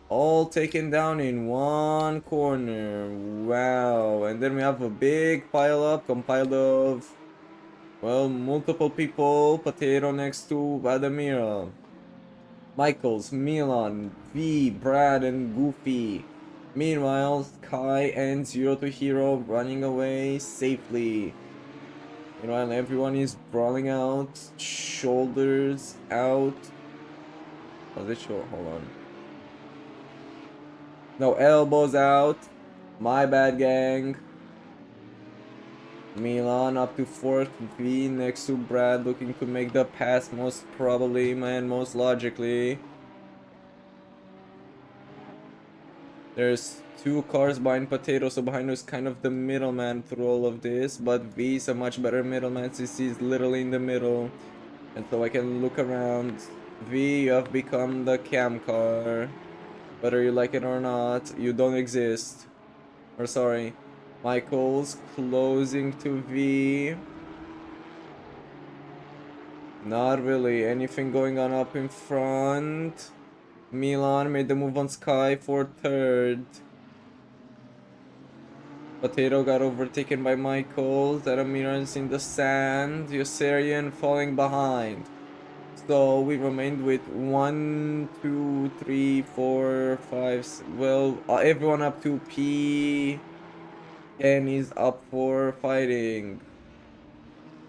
All taken down in one corner. Wow. And then we have a big pile up compiled of, well, multiple people. Potato next to Vladimira. Michaels, Milan, V, Brad, and Goofy. Meanwhile, Kai and Zero to Hero running away safely. Meanwhile, everyone is brawling out, shoulders out. Oh, this show, hold on. No, elbows out. My bad, gang. Milan up to 4th, V next to Brad, looking to make the pass most probably, man, most logically. There's 2 cars behind Potato, so behind us kind of the middleman through all of this, but V is a much better middleman since he's literally in the middle. And so I can look around. V, you have become the cam car. Whether you like it or not, you don't exist. Or sorry, Michael's closing to V. Not really anything going on up in front. Milan made the move on Sky for 3rd. Potato got overtaken by Michael. Adamiran's in the sand. Yossarian falling behind. So we remained with 1, 2, 3, 4, 5. Well, everyone up to P. And is up for fighting.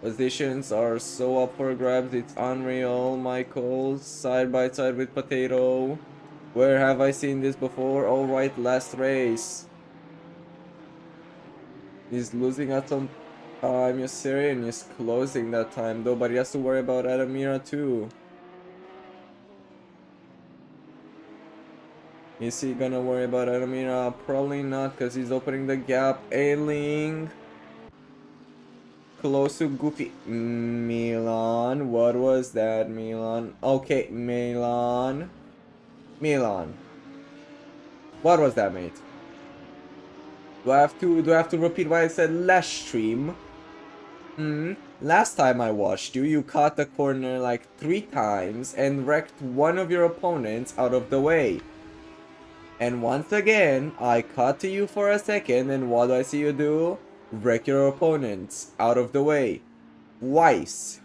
Positions are so up for grabs, it's unreal. Michael side by side with Potato. Where have I seen this before? Alright, last race. He's losing at some time. Yossarian is closing that time though, but he has to worry about Adamira too. Is he gonna worry about Adamira? Probably not, because he's opening the gap. Ailing close to Goofy. Milan, what was that, Milan? Okay, Milan. What was that, mate? Do I have to repeat what I said last stream? Last time I watched you, you caught the corner like 3 times and wrecked one of your opponents out of the way. And once again, I cut to you for a second, and what do I see you do? Wreck your opponents out of the way. Twice.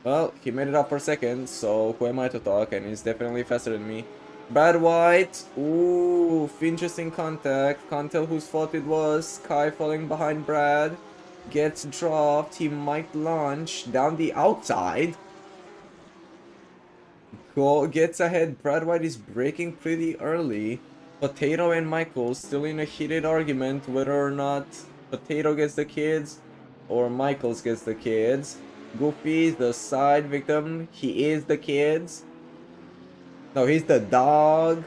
Well, he made it up for second, so who am I to talk? And he's definitely faster than me. Brad White. Ooh, interesting contact. Can't tell whose fault it was. Kai falling behind Brad. Gets dropped. He might launch down the outside. Gets ahead. Brad White is breaking pretty early. Potato and Michael still in a heated argument whether or not Potato gets the kids or Michaels gets the kids. Goofy is the side victim. He is the kids. No, he's the dog.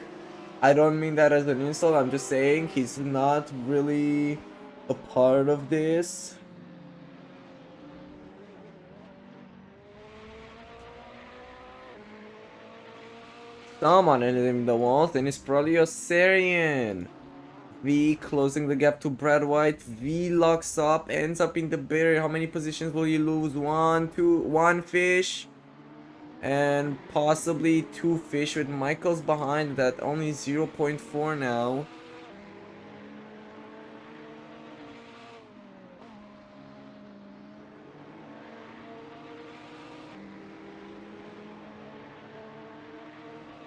I don't mean that as an insult. I'm just saying he's not really a part of this. Someone ended the walls, and it's probably a Syrian. V closing the gap to Brad White. V locks up, ends up in the barrier. How many positions will you lose? One fish. And possibly 2 fish with Michaels behind that. Only 0.4 now.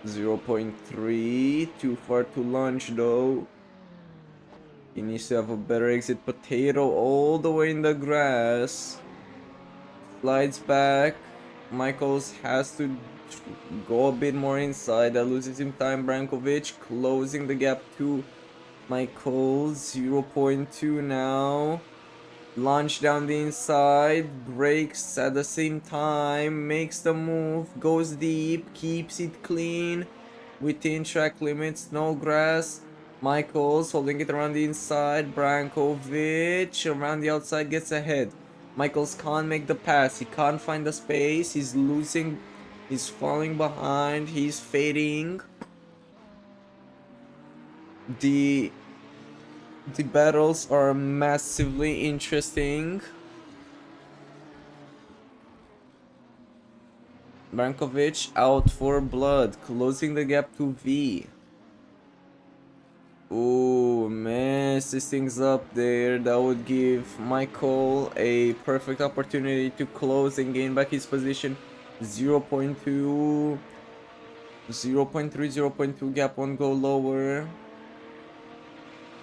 .3, too far to launch though. He needs to have a better exit. Potato all the way in the grass. Slides back. Michaels has to go a bit more inside. That loses him time. Brankovic closing the gap to Michaels. 0.2 now. Launch down the inside. Breaks at the same time. Makes the move. Goes deep. Keeps it clean. Within track limits. No grass. Michaels holding it around the inside. Brankovic around the outside gets ahead. Michaels can't make the pass. He can't find the space. He's losing. He's falling behind. He's fading. The battles are massively interesting. Brankovic out for blood, closing the gap to V. Ooh, messes things up there. That would give Michael a perfect opportunity to close and gain back his position. 0.2, 0.3, 0.2 gap won't go lower.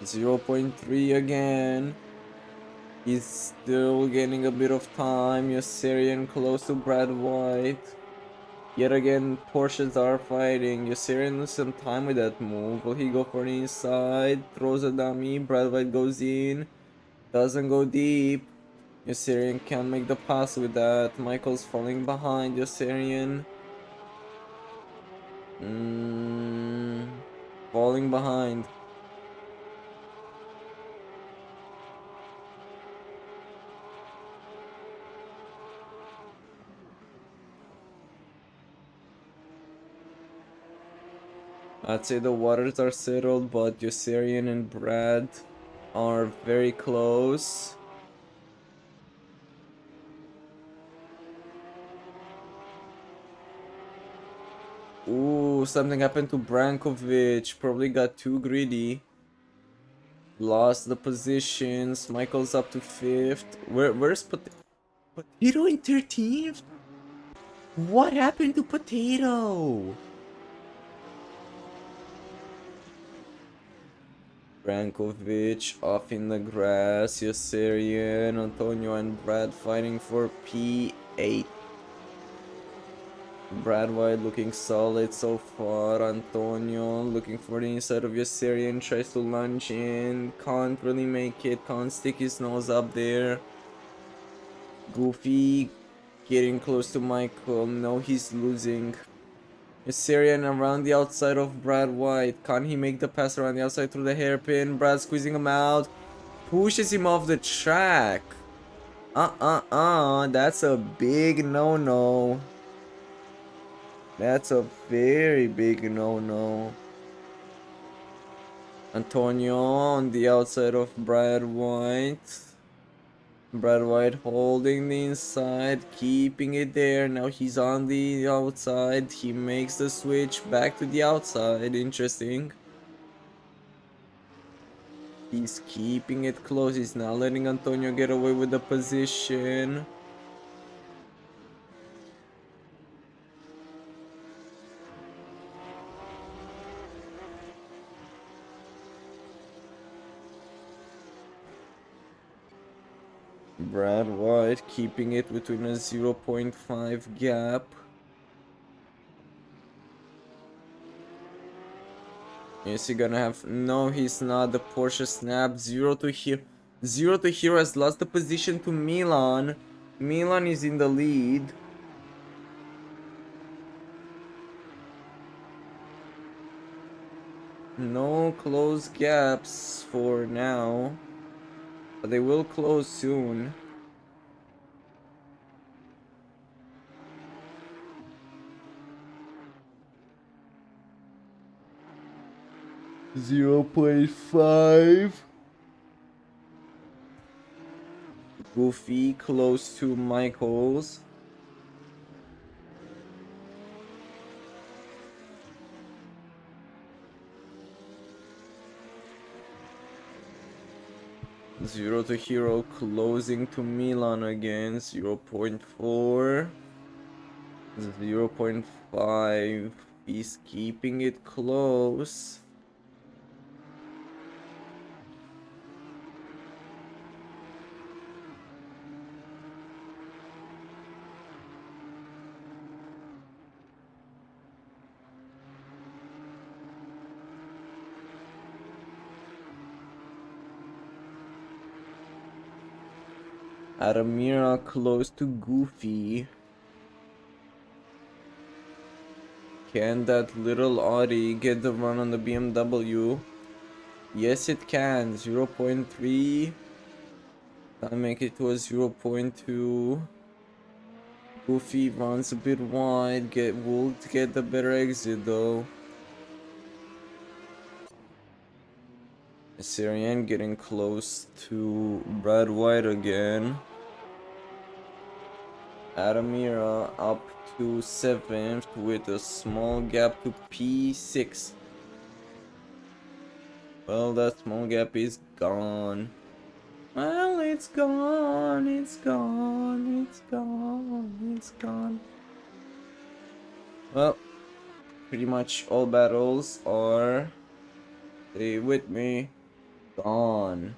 0.3 again. He's still getting a bit of time. Yossarian close to Brad White. Yet again, Porsches are fighting. Yossarian loses some time with that move. Will he go for the inside? Throws a dummy. Brad White goes in. Doesn't go deep. Yossarian can't make the pass with that. Michael's falling behind Yossarian. Falling behind. I'd say the waters are settled, but Yossarian and Brad are very close. Ooh, something happened to Brankovic. Probably got too greedy. Lost the positions. Michael's up to 5th. Where's Potato in 13th? What happened to Potato? Brankovic off in the grass. Yossarian, Antonio, and Brad fighting for P8. Brad White looking solid so far. Antonio looking for the inside of Yossarian. Tries to lunge in. Can't really make it. Can't stick his nose up there. Goofy getting close to Michael. No, he's losing. Yossarian around the outside of Brad White. Can he make the pass around the outside through the hairpin? Brad squeezing him out. Pushes him off the track. That's a big no-no. That's a very big no-no. Antonio on the outside of Brad White. Brad White holding the inside, keeping it there. Now he's on the outside. He makes the switch back to the outside. Interesting. He's keeping it close. He's not letting Antonio get away with the position. Brad White keeping it between a 0.5 gap. Is he gonna have... No, he's not. The Porsche snapped. 0 to Hero. 0 to Hero has lost the position to Milan. Milan is in the lead. No close gaps for now. But they will close soon. .5. Goofy close to Michaels. Zero to Hero closing to Milan again. 0.4. 0.5. He's keeping it close. Adamira close to Goofy. Can that little Audi get the run on the BMW? Yes, it can. 0.3. Can make it to a 0.2. Goofy runs a bit wide. Will get the better exit though. Syrian getting close to Brad White again. Adamira up to 7th with a small gap to P6. Well, that small gap is gone. Well, it's gone, it's gone, it's gone, it's gone. Well, pretty much all battles are, stay with me, gone.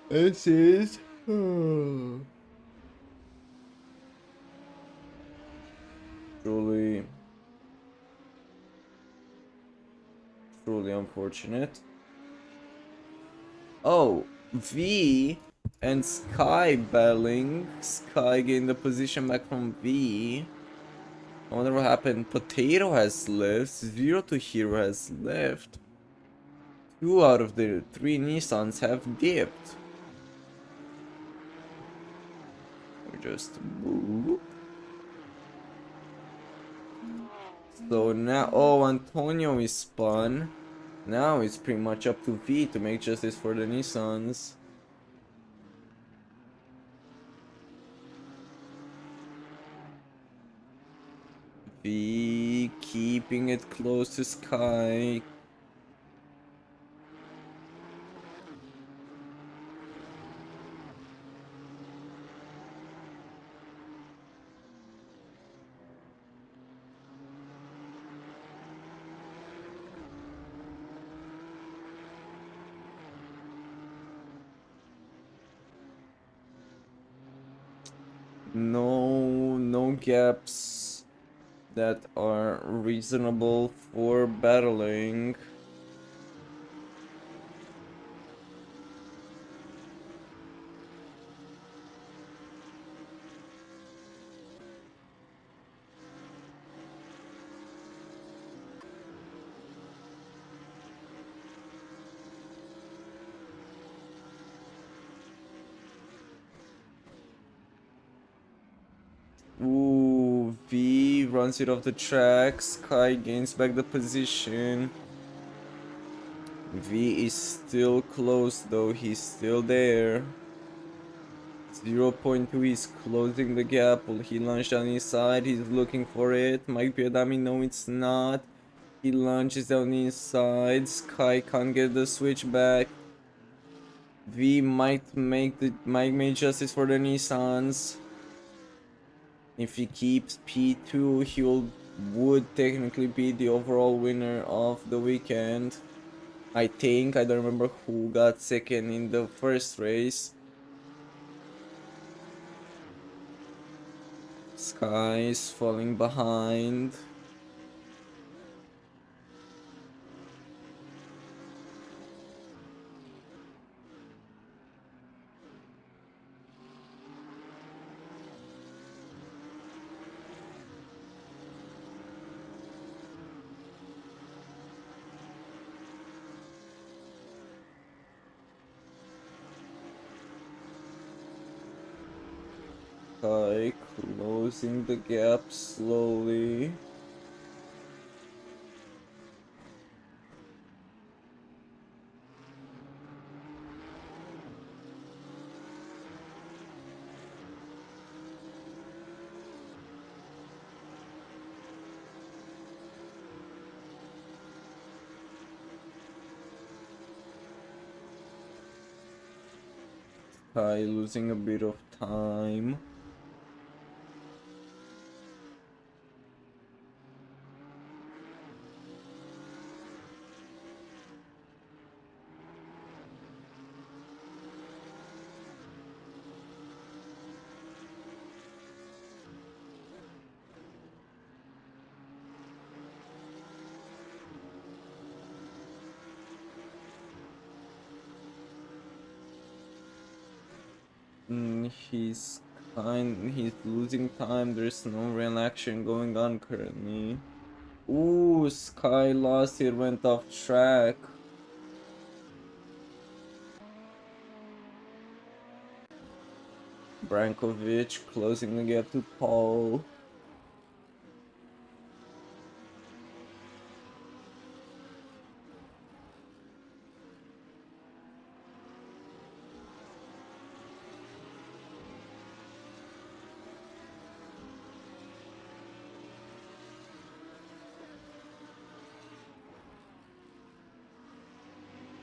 This is truly unfortunate. Oh, V and Sky battling. Sky getting the position back from V. I wonder what happened. Potato has left. 0 to Hero has left. 2 out of the 3 Nissans have dipped. Just boop. So now, oh, Antonio is spun. Now it's pretty much up to V to make justice for the Nissans. V keeping it close to Sky. No gaps that are reasonable for battling. Ooh, V runs it off the track. Sky gains back the position. V is still close though, he's still there. 0.2 is closing the gap. Will he launch down his side? He's looking for it. Mike Piadami, no it's not. He launches down his side. Sky can't get the switch back. V might make justice for the Nissans. If he keeps P2, he would technically be the overall winner of the weekend. I think. I don't remember who got second in the first race. Sky is falling behind. Sky closing the gap slowly. Sky losing a bit of time. He's losing time. There's no real action going on currently. Ooh, Sky lost it, went off track. Brankovic closing the gap to Paul.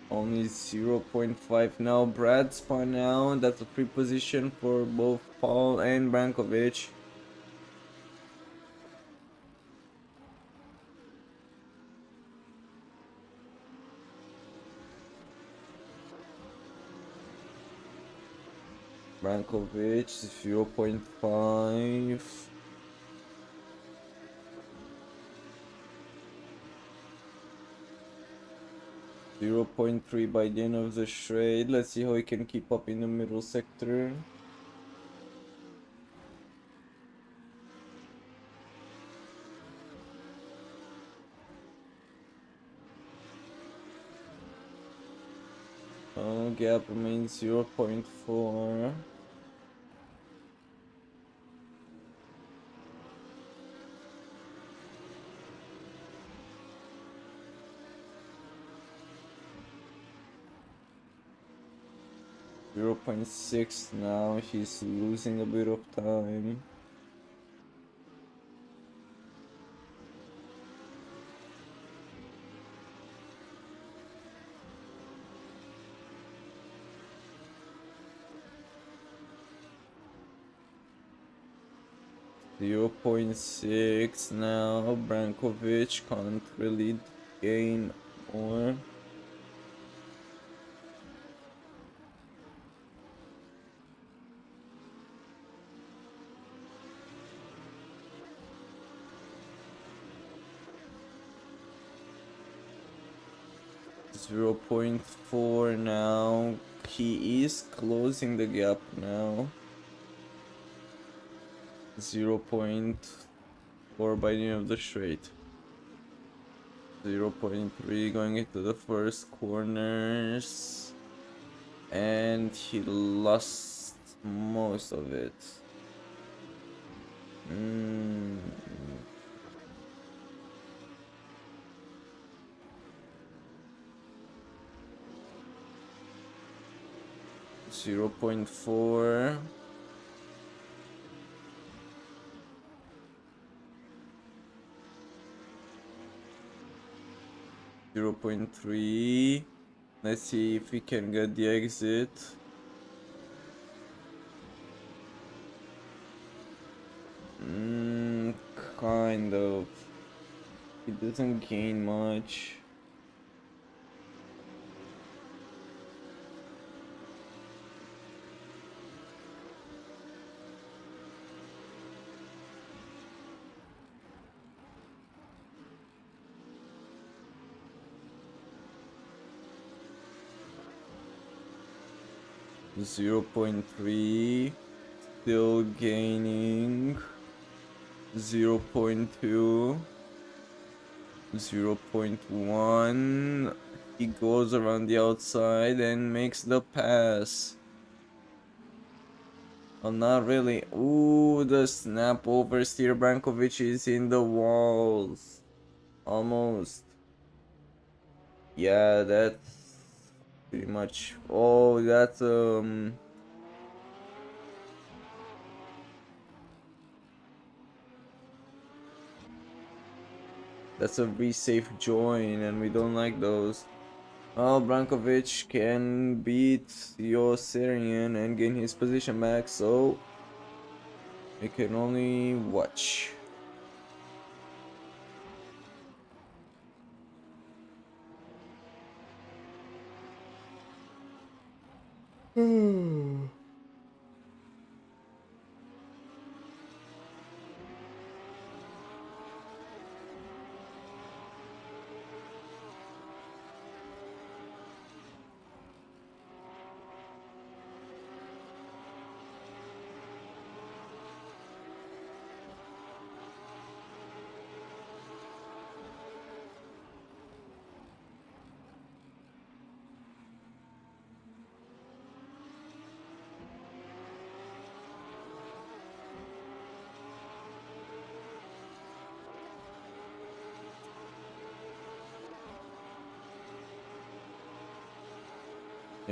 Only 0.5 now. Brad spun out. That's a free position for both Paul and Brankovic. Brankovic 0.5. 0.3 by the end of the straight. Let's see how he can keep up in the middle sector. Oh, gap remains 0.4. 0.6 now. He's losing a bit of time. .6 now. Brankovic can't really gain more. .4 now. He is closing the gap now. 0.4 by the end of the straight. 0.3 going into the first corners. And he lost most of it. 0.4. 0.3. Let's see if we can get the exit. Kind of. It doesn't gain much. 0.3, still gaining 0.2, 0.1. He goes around the outside and makes the pass. Oh, not really. Ooh, the snap oversteer. Brankovic is in the walls. Almost. Yeah, that's pretty much. Oh, that's a safe join, and we don't like those. Well, Brankovic can beat Syrian and gain his position back, so we can only watch.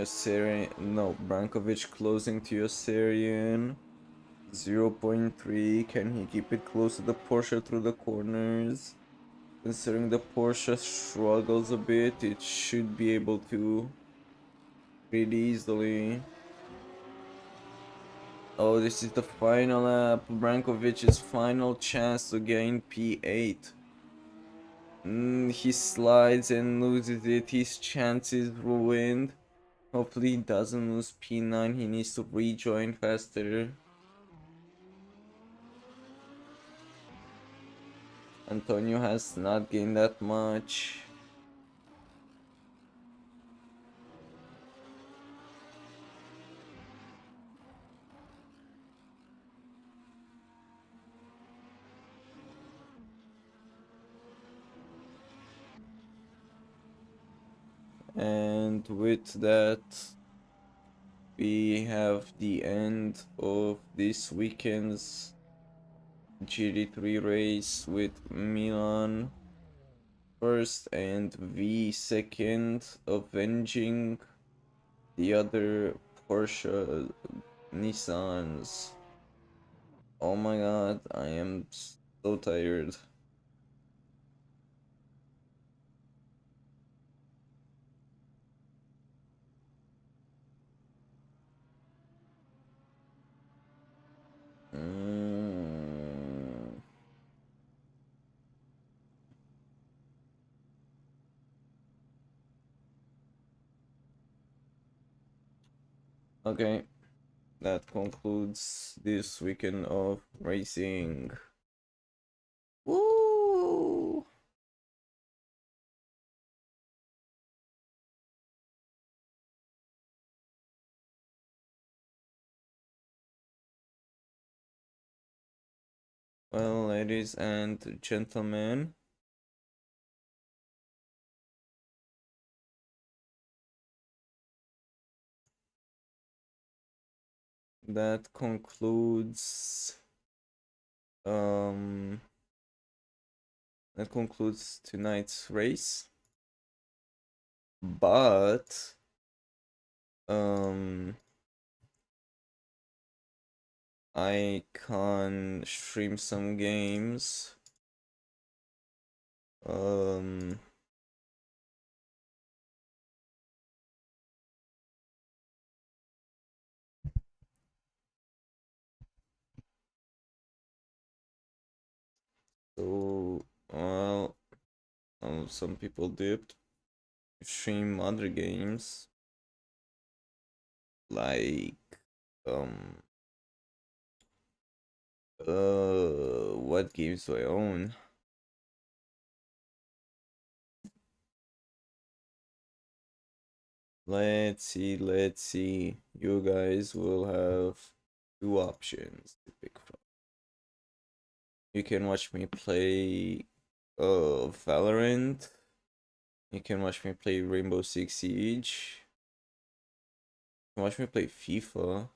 Syrian, no, Brankovic closing to Syrian. 0.3. Can he keep it close to the Porsche through the corners? Considering the Porsche struggles a bit, it should be able to pretty easily. Oh, this is the final lap. Brankovic's final chance to gain P8. He slides and loses it. His chance is ruined. Hopefully he doesn't lose P9. He needs to rejoin faster. Antonio has not gained that much. And with that, we have the end of this weekend's GT3 race with Milan first and V second, avenging the other Porsche Nissans. Oh my god, I am so tired. Mm. Okay, that concludes this weekend of racing. Woo! Well, ladies and gentlemen, that concludes um tonight's race. But um I can stream some games. Um so well, some people dipped. Stream other games like um what games do I own? Let's see. You guys will have two options to pick from. You can watch me play Valorant. You can watch me play Rainbow Six Siege. You can watch me play FIFA.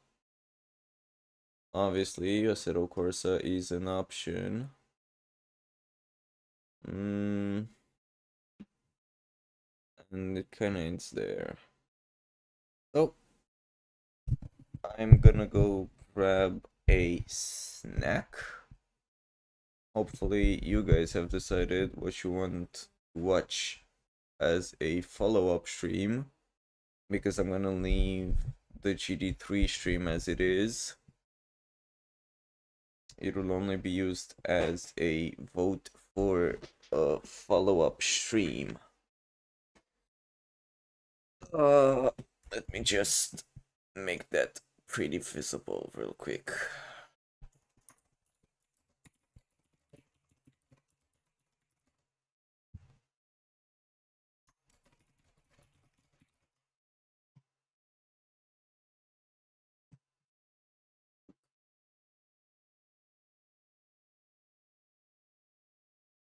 Obviously, Assetto Corsa is an option. And it kinda ends there. So, I'm gonna go grab a snack. Hopefully, you guys have decided what you want to watch as a follow-up stream, because I'm gonna leave the GT3 stream as it is. It will only be used as a vote for a follow-up stream. Let me just make that pretty visible real quick.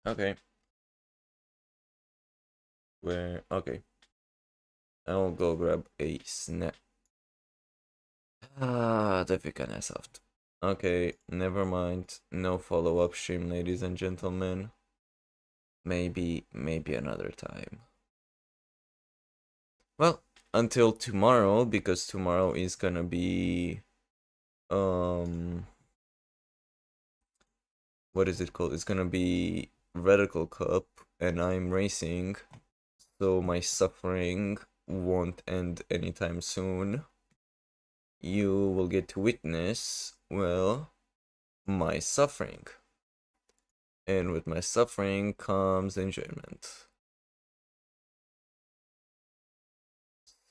Okay. Okay. I'll go grab a snack. That be kinda soft. Okay, never mind. No follow-up stream, ladies and gentlemen. Maybe another time. Well, until tomorrow, because tomorrow is gonna be what is it called? It's gonna be Radical Cup, and I'm racing, so my suffering won't end anytime soon. You will get to witness, well, my suffering. And with my suffering comes enjoyment.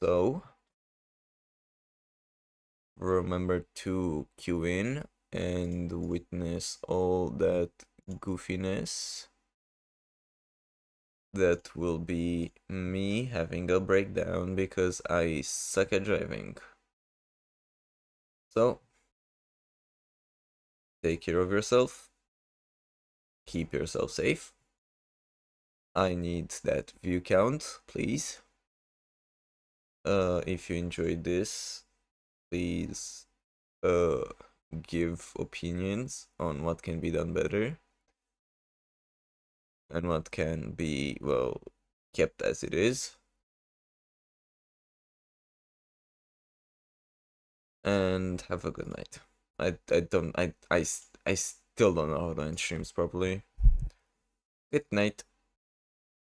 So, remember to queue in and witness all that goofiness. That will be me having a breakdown because I suck at driving. So, take care of yourself. Keep yourself safe. I need that view count, please. If you enjoyed this, please give opinions on what can be done better and what can be, well, kept as it is. And have a good night. I still don't know how to end streams properly. Good night.